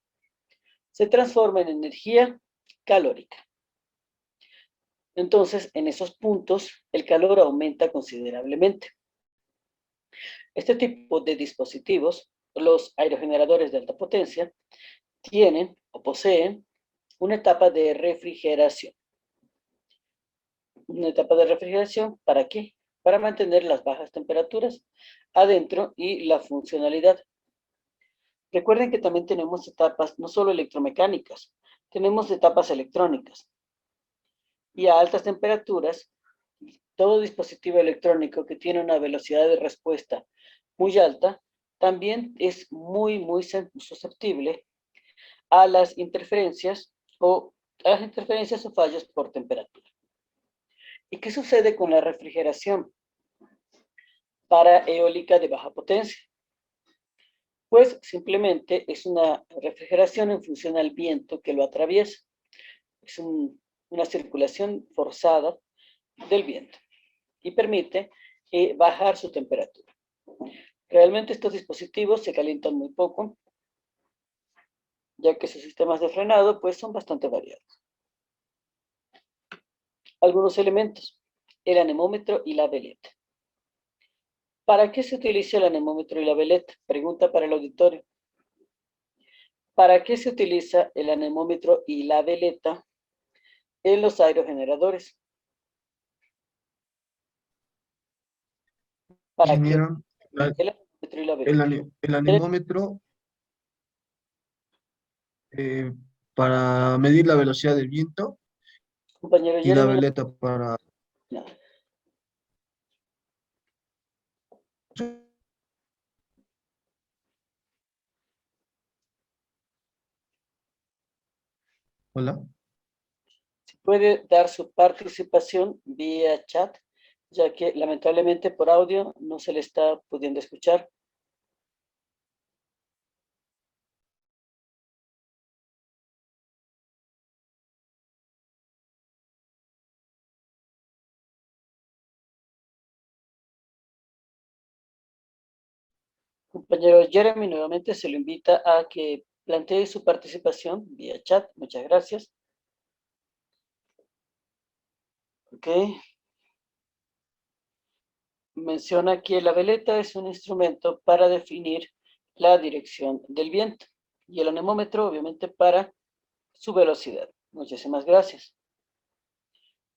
Se transforma en energía calórica. Entonces, en esos puntos, el calor aumenta considerablemente. Este tipo de dispositivos, los aerogeneradores de alta potencia, tienen o poseen una etapa de refrigeración. Una etapa de refrigeración, ¿para qué? Para mantener las bajas temperaturas adentro y la funcionalidad. Recuerden que también tenemos etapas no solo electromecánicas, tenemos etapas electrónicas. Y a altas temperaturas, todo dispositivo electrónico que tiene una velocidad de respuesta muy alta, también es muy susceptible a las interferencias o fallos por temperatura. ¿Y qué sucede con la refrigeración para eólica de baja potencia? Pues simplemente es una refrigeración en función al viento que lo atraviesa. Es una circulación forzada del viento y permite bajar su temperatura. Realmente estos dispositivos se calientan muy poco, ya que sus sistemas de frenado pues son bastante variados. Algunos elementos, el anemómetro y la veleta. ¿Para qué se utiliza el anemómetro y la veleta? Pregunta para el auditorio. ¿Para qué se utiliza el anemómetro y la veleta en los aerogeneradores? ¿Para qué Ingeniero, el anemómetro y la veleta? el anemómetro eh, para medir la velocidad del viento Compañero y la Jeremy, veleta para... no. Hola. Puede dar su participación vía chat, ya que lamentablemente por audio no se le está pudiendo escuchar. Compañero Jeremy, nuevamente se lo invita a que plantee su participación vía chat. Muchas gracias. Ok. Menciona que la veleta es un instrumento para definir la dirección del viento y el anemómetro, obviamente, para su velocidad. Muchísimas gracias.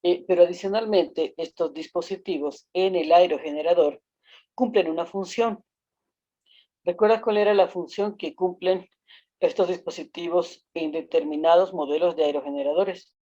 Pero adicionalmente, estos dispositivos en el aerogenerador cumplen una función. ¿Recuerdas cuál era la función que cumplen estos dispositivos en determinados modelos de aerogeneradores?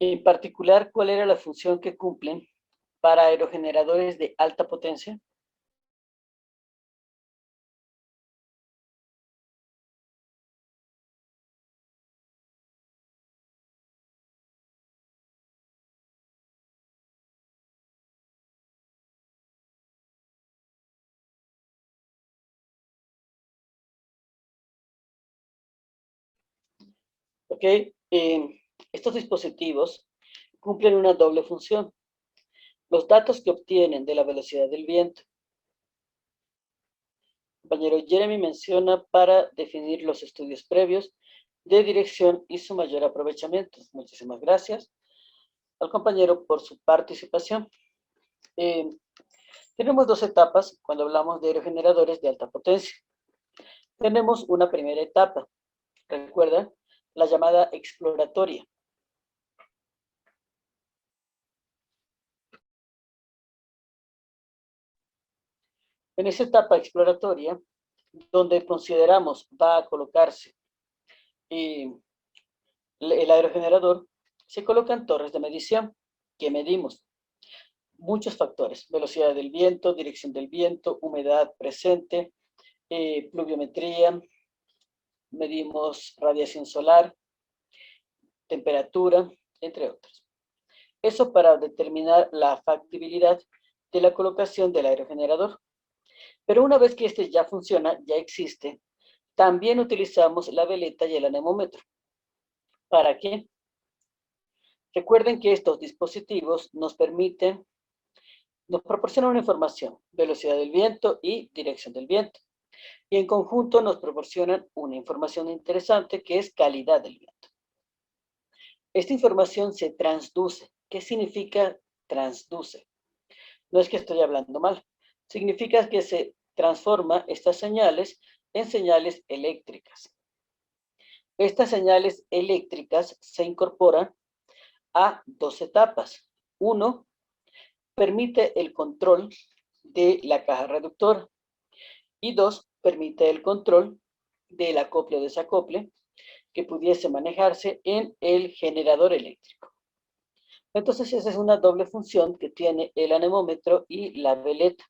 En particular, ¿cuál era la función que cumplen para aerogeneradores de alta potencia? ¿Ok? Estos dispositivos cumplen una doble función. Los datos que obtienen de la velocidad del viento. El compañero Jeremy menciona para definir los estudios previos de dirección y su mayor aprovechamiento. Muchísimas gracias al compañero por su participación. Eh, tenemos dos etapas cuando hablamos de aerogeneradores de alta potencia. Tenemos una primera etapa, recuerda, la llamada exploratoria. En esa etapa exploratoria, donde consideramos va a colocarse el aerogenerador, se colocan torres de medición que medimos muchos factores: velocidad del viento, dirección del viento, humedad presente, pluviometría, medimos radiación solar, temperatura, entre otros. Eso para determinar la factibilidad de la colocación del aerogenerador. Pero una vez que este ya funciona, ya existe, también utilizamos la veleta y el anemómetro. ¿Para qué? Recuerden que estos dispositivos nos permiten nos proporciona una información, velocidad del viento y dirección del viento. Y en conjunto nos proporcionan una información interesante que es calidad del viento. Esta información se transduce. ¿Qué significa transduce? No es que estoy hablando mal. Significa que se transforma estas señales en señales eléctricas. Estas señales eléctricas se incorporan a dos etapas. Uno, permite el control de la caja reductora. Y dos, permite el control del acople o desacople que pudiese manejarse en el generador eléctrico. Entonces, esa es una doble función que tiene el anemómetro y la veleta.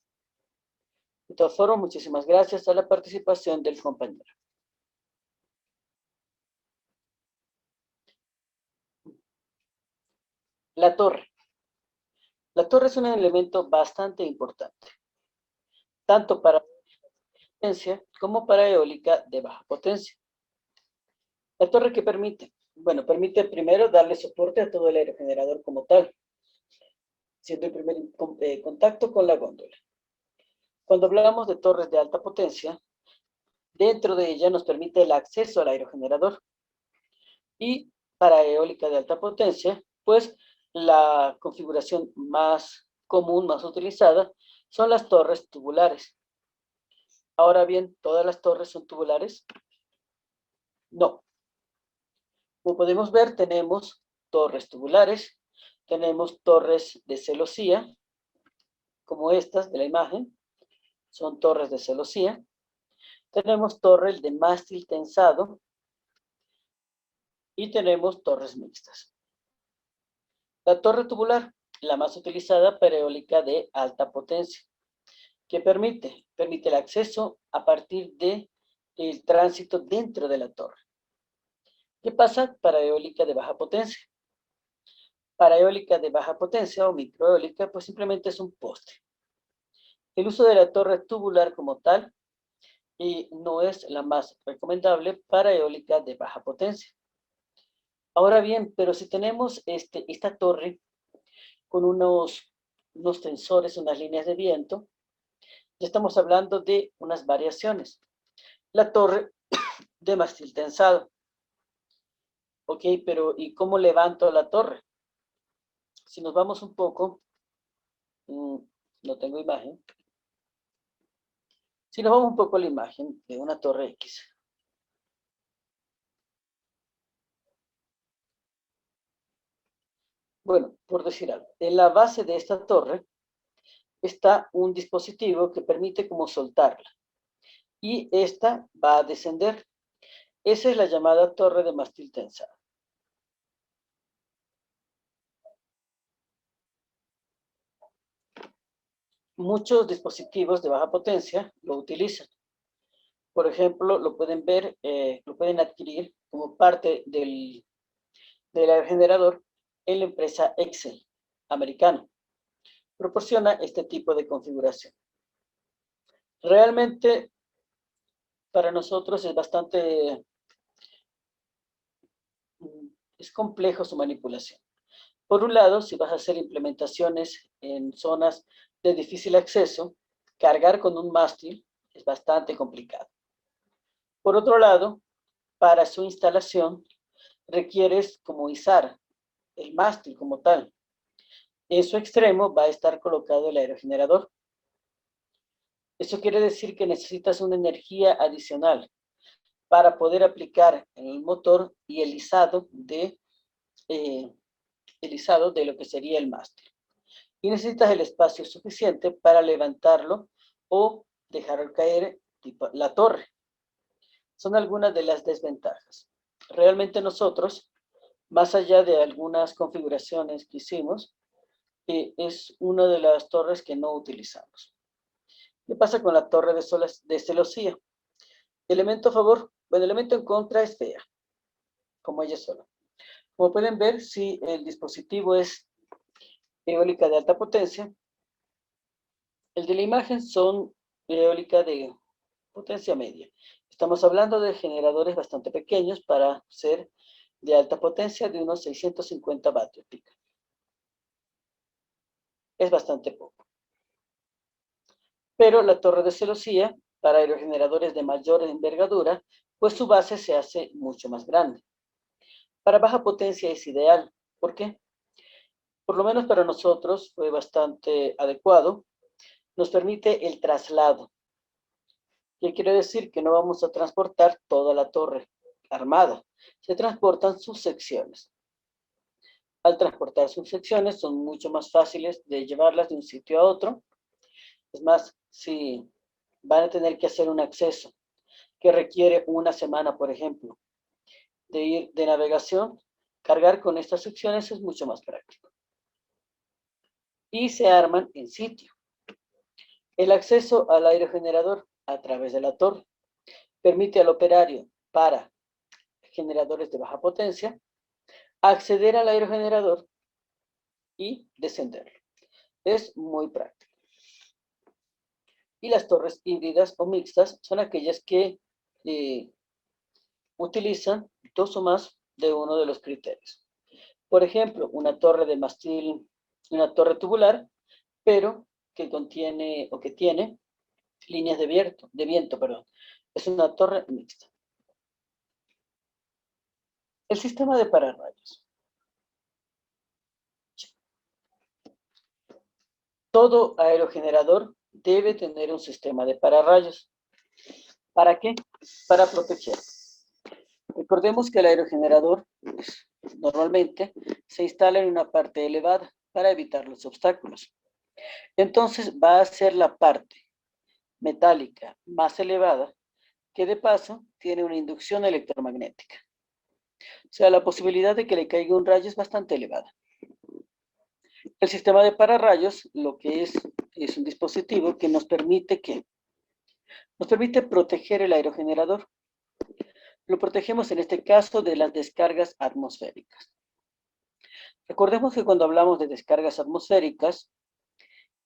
De todas formas, muchísimas gracias a la participación del compañero. La torre. La torre es un elemento bastante importante, tanto para potencia como para eólica de baja potencia. ¿La torre qué permite? Bueno, permite primero darle soporte a todo el aerogenerador como tal, siendo el primer contacto con la góndola. Cuando hablamos de torres de alta potencia, dentro de ella nos permite el acceso al aerogenerador. Y para eólica de alta potencia, pues la configuración más común, más utilizada, son las torres tubulares. Ahora bien, ¿todas las torres son tubulares? No. Como podemos ver, tenemos torres tubulares, tenemos torres de celosía, como estas de la imagen, son torres de celosía. Tenemos torres de mástil tensado y tenemos torres mixtas. La torre tubular, la más utilizada para eólica de alta potencia. ¿Qué permite? Permite el acceso a partir del tránsito dentro de la torre. ¿Qué pasa para eólica de baja potencia? Para eólica de baja potencia o microeólica, pues simplemente es un poste. El uso de la torre tubular como tal no es la más recomendable para eólica de baja potencia. Ahora bien, pero si tenemos esta torre con unos tensores, unas líneas de viento, ya estamos hablando de unas variaciones. La torre de mástil tensado. Ok, pero ¿y cómo levanto la torre? Si nos vamos un poco, no tengo imagen. Si nos vamos un poco a la imagen de una torre X. Bueno, por decir algo, en la base de esta torre está un dispositivo que permite como soltarla. Y esta va a descender. Esa es la llamada torre de mástil tensado. Muchos dispositivos de baja potencia lo utilizan. Por ejemplo, lo pueden ver, lo pueden adquirir como parte del aerogenerador en la empresa Excel americana. Proporciona este tipo de configuración. Realmente, para nosotros es bastante, es complejo su manipulación. Por un lado, si vas a hacer implementaciones en zonas de difícil acceso, cargar con un mástil es bastante complicado. Por otro lado, para su instalación, requieres como izar el mástil como tal. En su extremo va a estar colocado el aerogenerador. Eso quiere decir que necesitas una energía adicional para poder aplicar en el motor y el izado de lo que sería el mástil. Y necesitas el espacio suficiente para levantarlo o dejarlo caer tipo la torre. Son algunas de las desventajas. Realmente nosotros, más allá de algunas configuraciones que hicimos, es una de las torres que no utilizamos. ¿Qué pasa con la torre de celosía? Elemento a favor, bueno, elemento en contra es fea, como ella sola. Como pueden ver, si el dispositivo es eólica de alta potencia, el de la imagen son eólica de potencia media. Estamos hablando de generadores bastante pequeños para ser de alta potencia de unos 650 vatios pico. Es bastante poco. Pero la torre de celosía, para aerogeneradores de mayor envergadura, pues su base se hace mucho más grande. Para baja potencia es ideal. ¿Por qué? Por lo menos para nosotros fue bastante adecuado. Nos permite el traslado. ¿Qué quiere decir? Que no vamos a transportar toda la torre armada. Se transportan sus secciones. Al transportar sus secciones son mucho más fáciles de llevarlas de un sitio a otro. Es más, si van a tener que hacer un acceso que requiere una semana, por ejemplo, de ir de navegación, cargar con estas secciones es mucho más práctico. Y se arman en sitio. El acceso al aerogenerador a través de la torre permite al operario para generadores de baja potencia acceder al aerogenerador y descenderlo. Es muy práctico. Y las torres híbridas o mixtas son aquellas que utilizan dos o más de uno de los criterios. Por ejemplo, una torre de mástil, una torre tubular, pero que contiene o que tiene líneas de viento, perdón. Es una torre mixta. El sistema de pararrayos. Todo aerogenerador debe tener un sistema de pararrayos. ¿Para qué? Para proteger. Recordemos que el aerogenerador pues, normalmente se instala en una parte elevada para evitar los obstáculos. Entonces va a ser la parte metálica más elevada que de paso tiene una inducción electromagnética. O sea, la posibilidad de que le caiga un rayo es bastante elevada. El sistema de pararrayos lo que es un dispositivo que nos permite proteger el aerogenerador. Lo protegemos en este caso de las descargas atmosféricas. Recordemos que cuando hablamos de descargas atmosféricas,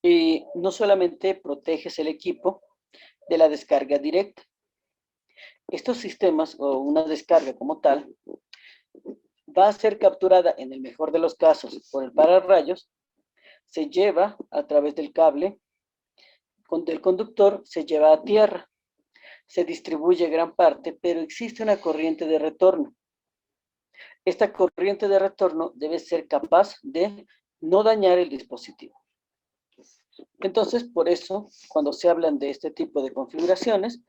no solamente proteges el equipo de la descarga directa. Estos sistemas, o una descarga como tal, va a ser capturada en el mejor de los casos por el pararrayos, se lleva a través del cable del conductor, se lleva a tierra, se distribuye gran parte, pero existe una corriente de retorno. Esta corriente de retorno debe ser capaz de no dañar el dispositivo. Entonces, por eso, cuando se hablan de este tipo de configuraciones,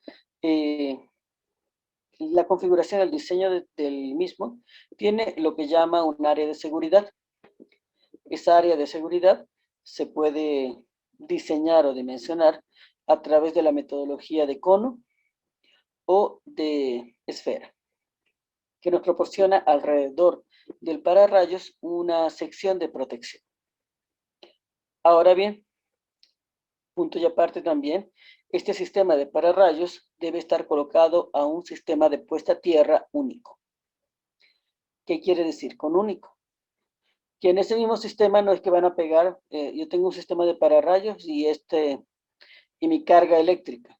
la configuración, el diseño del mismo, tiene lo que llama un área de seguridad. Esa área de seguridad se puede diseñar o dimensionar a través de la metodología de cono o de esfera, que nos proporciona alrededor del pararrayos una sección de protección. Ahora bien, punto y aparte también, este sistema de pararrayos debe estar colocado a un sistema de puesta a tierra único. ¿Qué quiere decir con único? Que en ese mismo sistema no es que van a pegar, yo tengo un sistema de pararrayos y mi carga eléctrica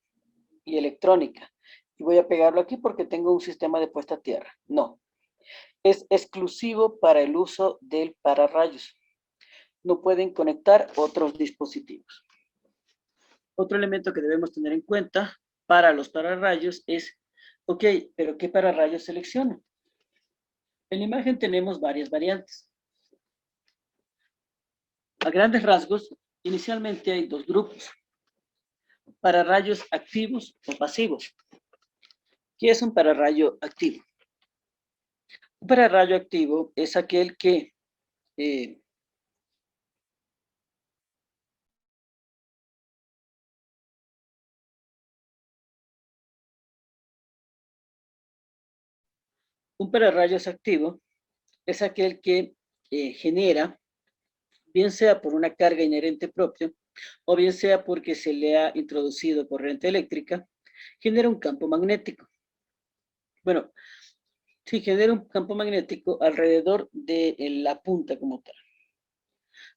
y electrónica, y voy a pegarlo aquí porque tengo un sistema de puesta a tierra. No, es exclusivo para el uso del pararrayos. No pueden conectar otros dispositivos. Otro elemento que debemos tener en cuenta para los pararrayos es, ok, pero ¿qué pararrayos selecciono? En la imagen tenemos varias variantes. A grandes rasgos, inicialmente hay dos grupos. Pararrayos activos o pasivos. ¿Qué es un pararrayo activo? Un pararrayo activo es aquel que un pararrayos activo es aquel que genera, bien sea por una carga inherente propia, o bien sea porque se le ha introducido corriente eléctrica, genera un campo magnético. Bueno, sí, genera un campo magnético alrededor de la punta como tal.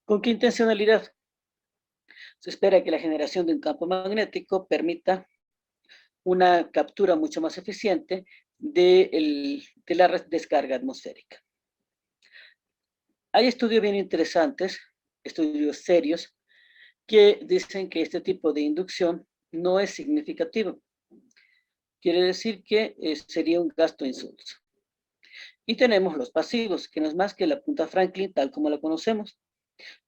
¿Con qué intencionalidad? Se espera que la generación de un campo magnético permita una captura mucho más eficiente de la descarga atmosférica. Hay estudios bien interesantes, estudios serios, que dicen que este tipo de inducción no es significativo. Quiere decir que sería un gasto insulso. Y tenemos los pasivos, que no es más que la punta Franklin tal como la conocemos.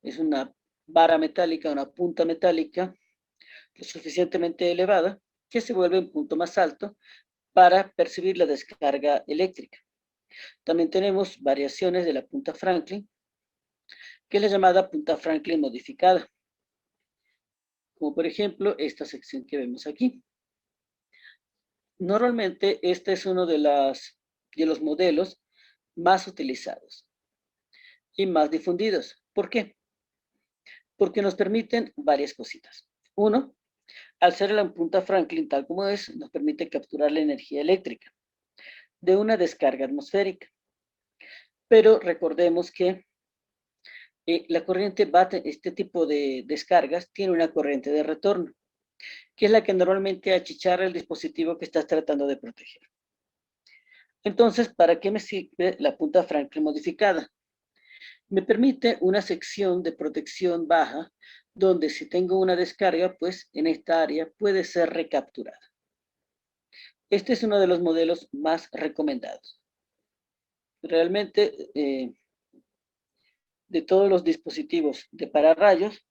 Es una vara metálica, una punta metálica lo suficientemente elevada que se vuelve un punto más alto para percibir la descarga eléctrica. También tenemos variaciones de la punta Franklin, que es la llamada punta Franklin modificada, como por ejemplo esta sección que vemos aquí. Normalmente este es uno de los modelos más utilizados y más difundidos. ¿Por qué? Porque nos permiten varias cositas. Uno, al ser la punta Franklin tal como es, nos permite capturar la energía eléctrica de una descarga atmosférica. Pero recordemos que la corriente este tipo de descargas tiene una corriente de retorno, que es la que normalmente achicharra el dispositivo que estás tratando de proteger. Entonces, ¿para qué me sirve la punta Franklin modificada? Me permite una sección de protección baja, donde si tengo una descarga, pues en esta área puede ser recapturada. Este es uno de los modelos más recomendados. Realmente, de todos los dispositivos de pararrayos,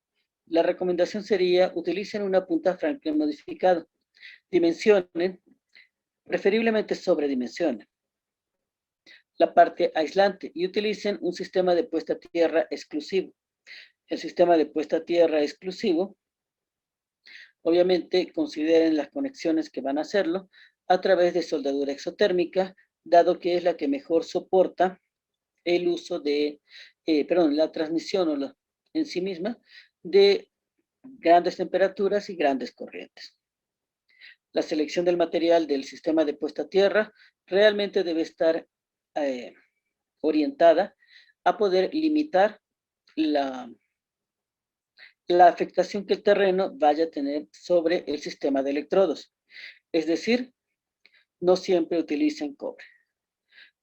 la recomendación sería utilicen una punta Franklin modificada. Dimensionen, preferiblemente sobredimensionen la parte aislante y utilicen un sistema de puesta a tierra exclusivo. El sistema de puesta a tierra exclusivo, obviamente consideren las conexiones que van a hacerlo a través de soldadura exotérmica, dado que es la que mejor soporta el uso de, la transmisión en sí misma de grandes temperaturas y grandes corrientes. La selección del material del sistema de puesta a tierra realmente debe estar orientada a poder limitar la afectación que el terreno vaya a tener sobre el sistema de electrodos. Es decir, no siempre utilicen cobre.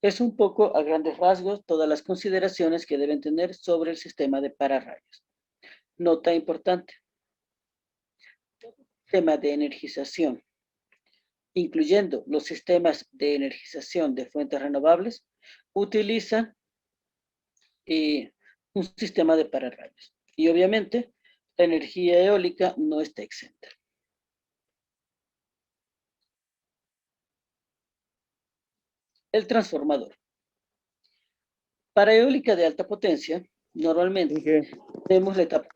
Es un poco a grandes rasgos todas las consideraciones que deben tener sobre el sistema de pararrayos. Nota importante. Sistema de energización, incluyendo los sistemas de energización de fuentes renovables, utilizan un sistema de pararrayos. Y obviamente, la energía eólica no está exenta. El transformador. Para eólica de alta potencia, normalmente tenemos la etapa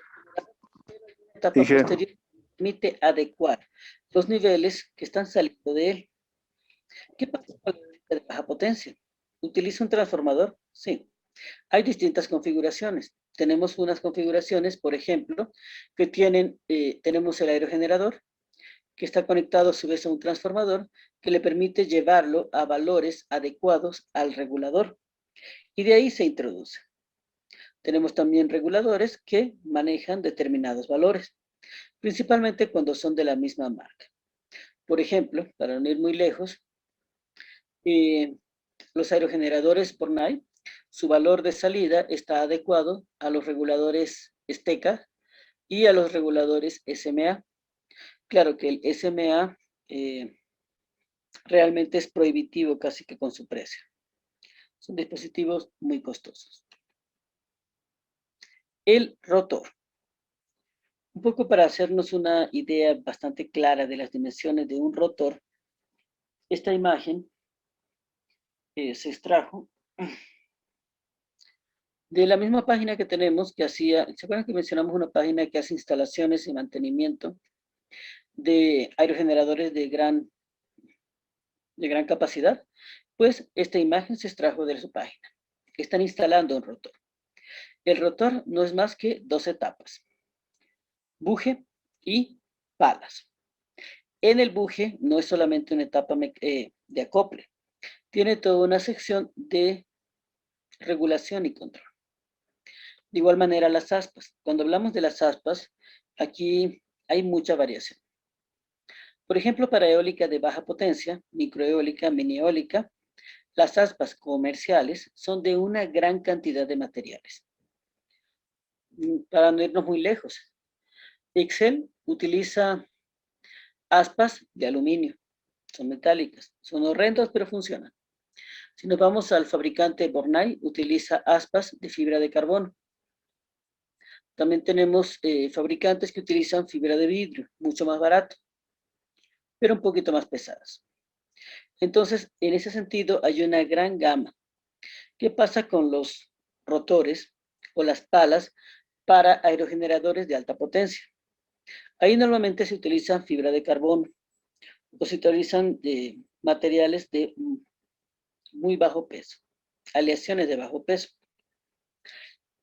posterior que permite adecuar los niveles que están saliendo de él. ¿Qué pasa con la eólica de baja potencia? ¿Utiliza un transformador? Sí. Hay distintas configuraciones. Tenemos unas configuraciones, por ejemplo, que tenemos el aerogenerador, que está conectado a su vez a un transformador, que le permite llevarlo a valores adecuados al regulador. Y de ahí se introduce. Tenemos también reguladores que manejan determinados valores, principalmente cuando son de la misma marca. Por ejemplo, para no ir muy lejos, los aerogeneradores por NAI, su valor de salida está adecuado a los reguladores STECA y a los reguladores SMA. Claro que el SMA realmente es prohibitivo casi que con su precio. Son dispositivos muy costosos. El rotor. Un poco para hacernos una idea bastante clara de las dimensiones de un rotor, esta imagen se extrajo de la misma página que tenemos que hacía, ¿se acuerdan que mencionamos una página que hace instalaciones y mantenimiento de aerogeneradores de gran capacidad? Pues esta imagen se extrajo de su página. Están instalando un rotor. El rotor no es más que dos etapas: buje y palas. En el buje no es solamente una etapa de acople, tiene toda una sección de regulación y control. De igual manera las aspas. Cuando hablamos de las aspas, aquí hay mucha variación. Por ejemplo, para eólica de baja potencia, microeólica, mini eólica, las aspas comerciales son de una gran cantidad de materiales. Para no irnos muy lejos, Excel utiliza aspas de aluminio, son metálicas, son horrendas pero funcionan. Si nos vamos al fabricante Bornay, utiliza aspas de fibra de carbono. También tenemos fabricantes que utilizan fibra de vidrio, mucho más barato, pero un poquito más pesadas. Entonces, en ese sentido, hay una gran gama. ¿Qué pasa con los rotores o las palas para aerogeneradores de alta potencia? Ahí normalmente se utilizan fibra de carbono o se utilizan materiales de muy bajo peso, aleaciones de bajo peso.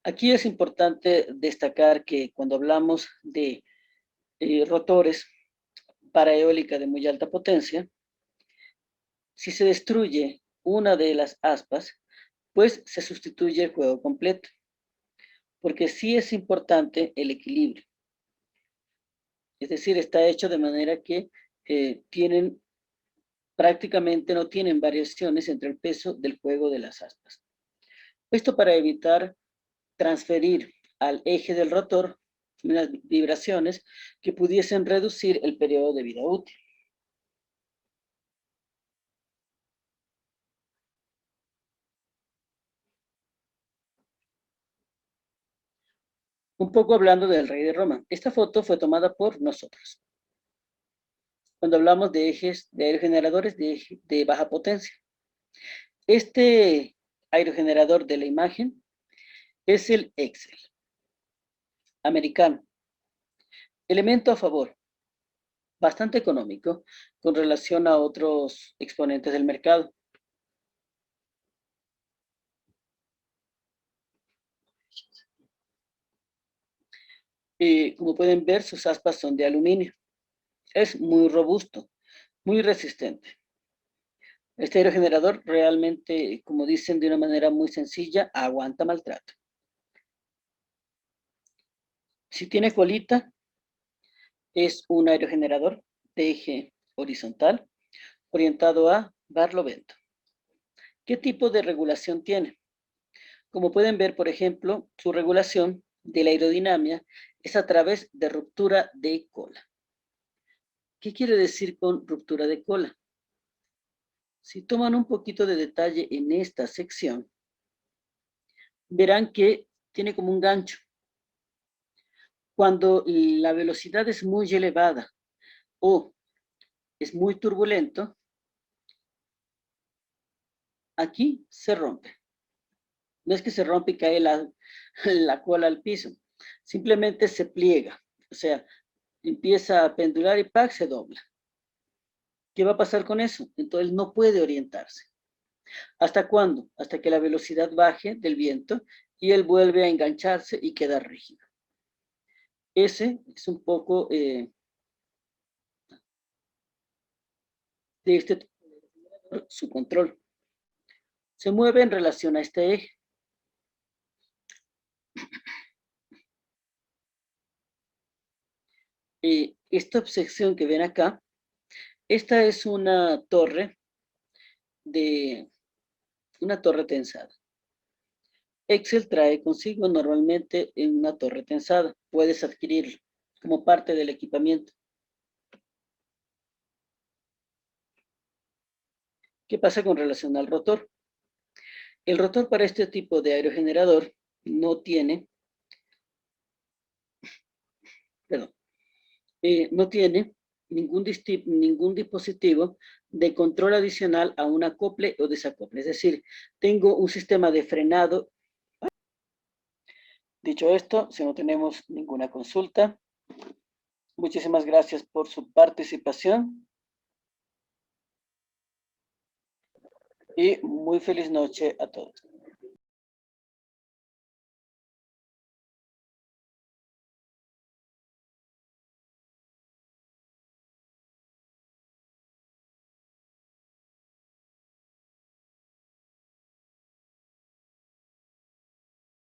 Aquí es importante destacar que cuando hablamos de rotores para eólica de muy alta potencia, si se destruye una de las aspas, pues se sustituye el juego completo, porque sí es importante el equilibrio. Es decir, está hecho de manera que prácticamente no tienen variaciones entre el peso del juego de las aspas. Esto para evitar transferir al eje del rotor unas vibraciones que pudiesen reducir el periodo de vida útil. Un poco hablando del rey de Roma. Esta foto fue tomada por nosotros. Cuando hablamos de ejes, de aerogeneradores de baja potencia. Este aerogenerador de la imagen es el Excel americano. Elemento a favor, bastante económico con relación a otros exponentes del mercado. Como pueden ver, sus aspas son de aluminio. Es muy robusto, muy resistente. Este aerogenerador realmente, como dicen de una manera muy sencilla, aguanta maltrato. Si tiene colita, es un aerogenerador de eje horizontal orientado a barlovento. ¿Qué tipo de regulación tiene? Como pueden ver, por ejemplo, su regulación de la aerodinámica es a través de ruptura de cola. ¿Qué quiere decir con ruptura de cola? Si toman un poquito de detalle en esta sección, verán que tiene como un gancho. Cuando la velocidad es muy elevada o es muy turbulento, aquí se rompe. No es que se rompe y cae la cola al piso, simplemente se pliega, o sea, empieza a pendular y ¡pac! Se dobla. ¿Qué va a pasar con eso? Entonces no puede orientarse. ¿Hasta cuándo? Hasta que la velocidad baje del viento y él vuelve a engancharse y queda rígido. Ese es un poco de su control. Se mueve en relación a este eje. Esta sección que ven acá, esta es una torre tensada. Excel trae consigo normalmente en una torre tensada. Puedes adquirirlo como parte del equipamiento. ¿Qué pasa con relación al rotor? El rotor para este tipo de aerogenerador no tiene, ningún dispositivo de control adicional a un acople o desacople. Es decir, tengo un sistema de frenado. Dicho esto, si no tenemos ninguna consulta, muchísimas gracias por su participación y muy feliz noche a todos.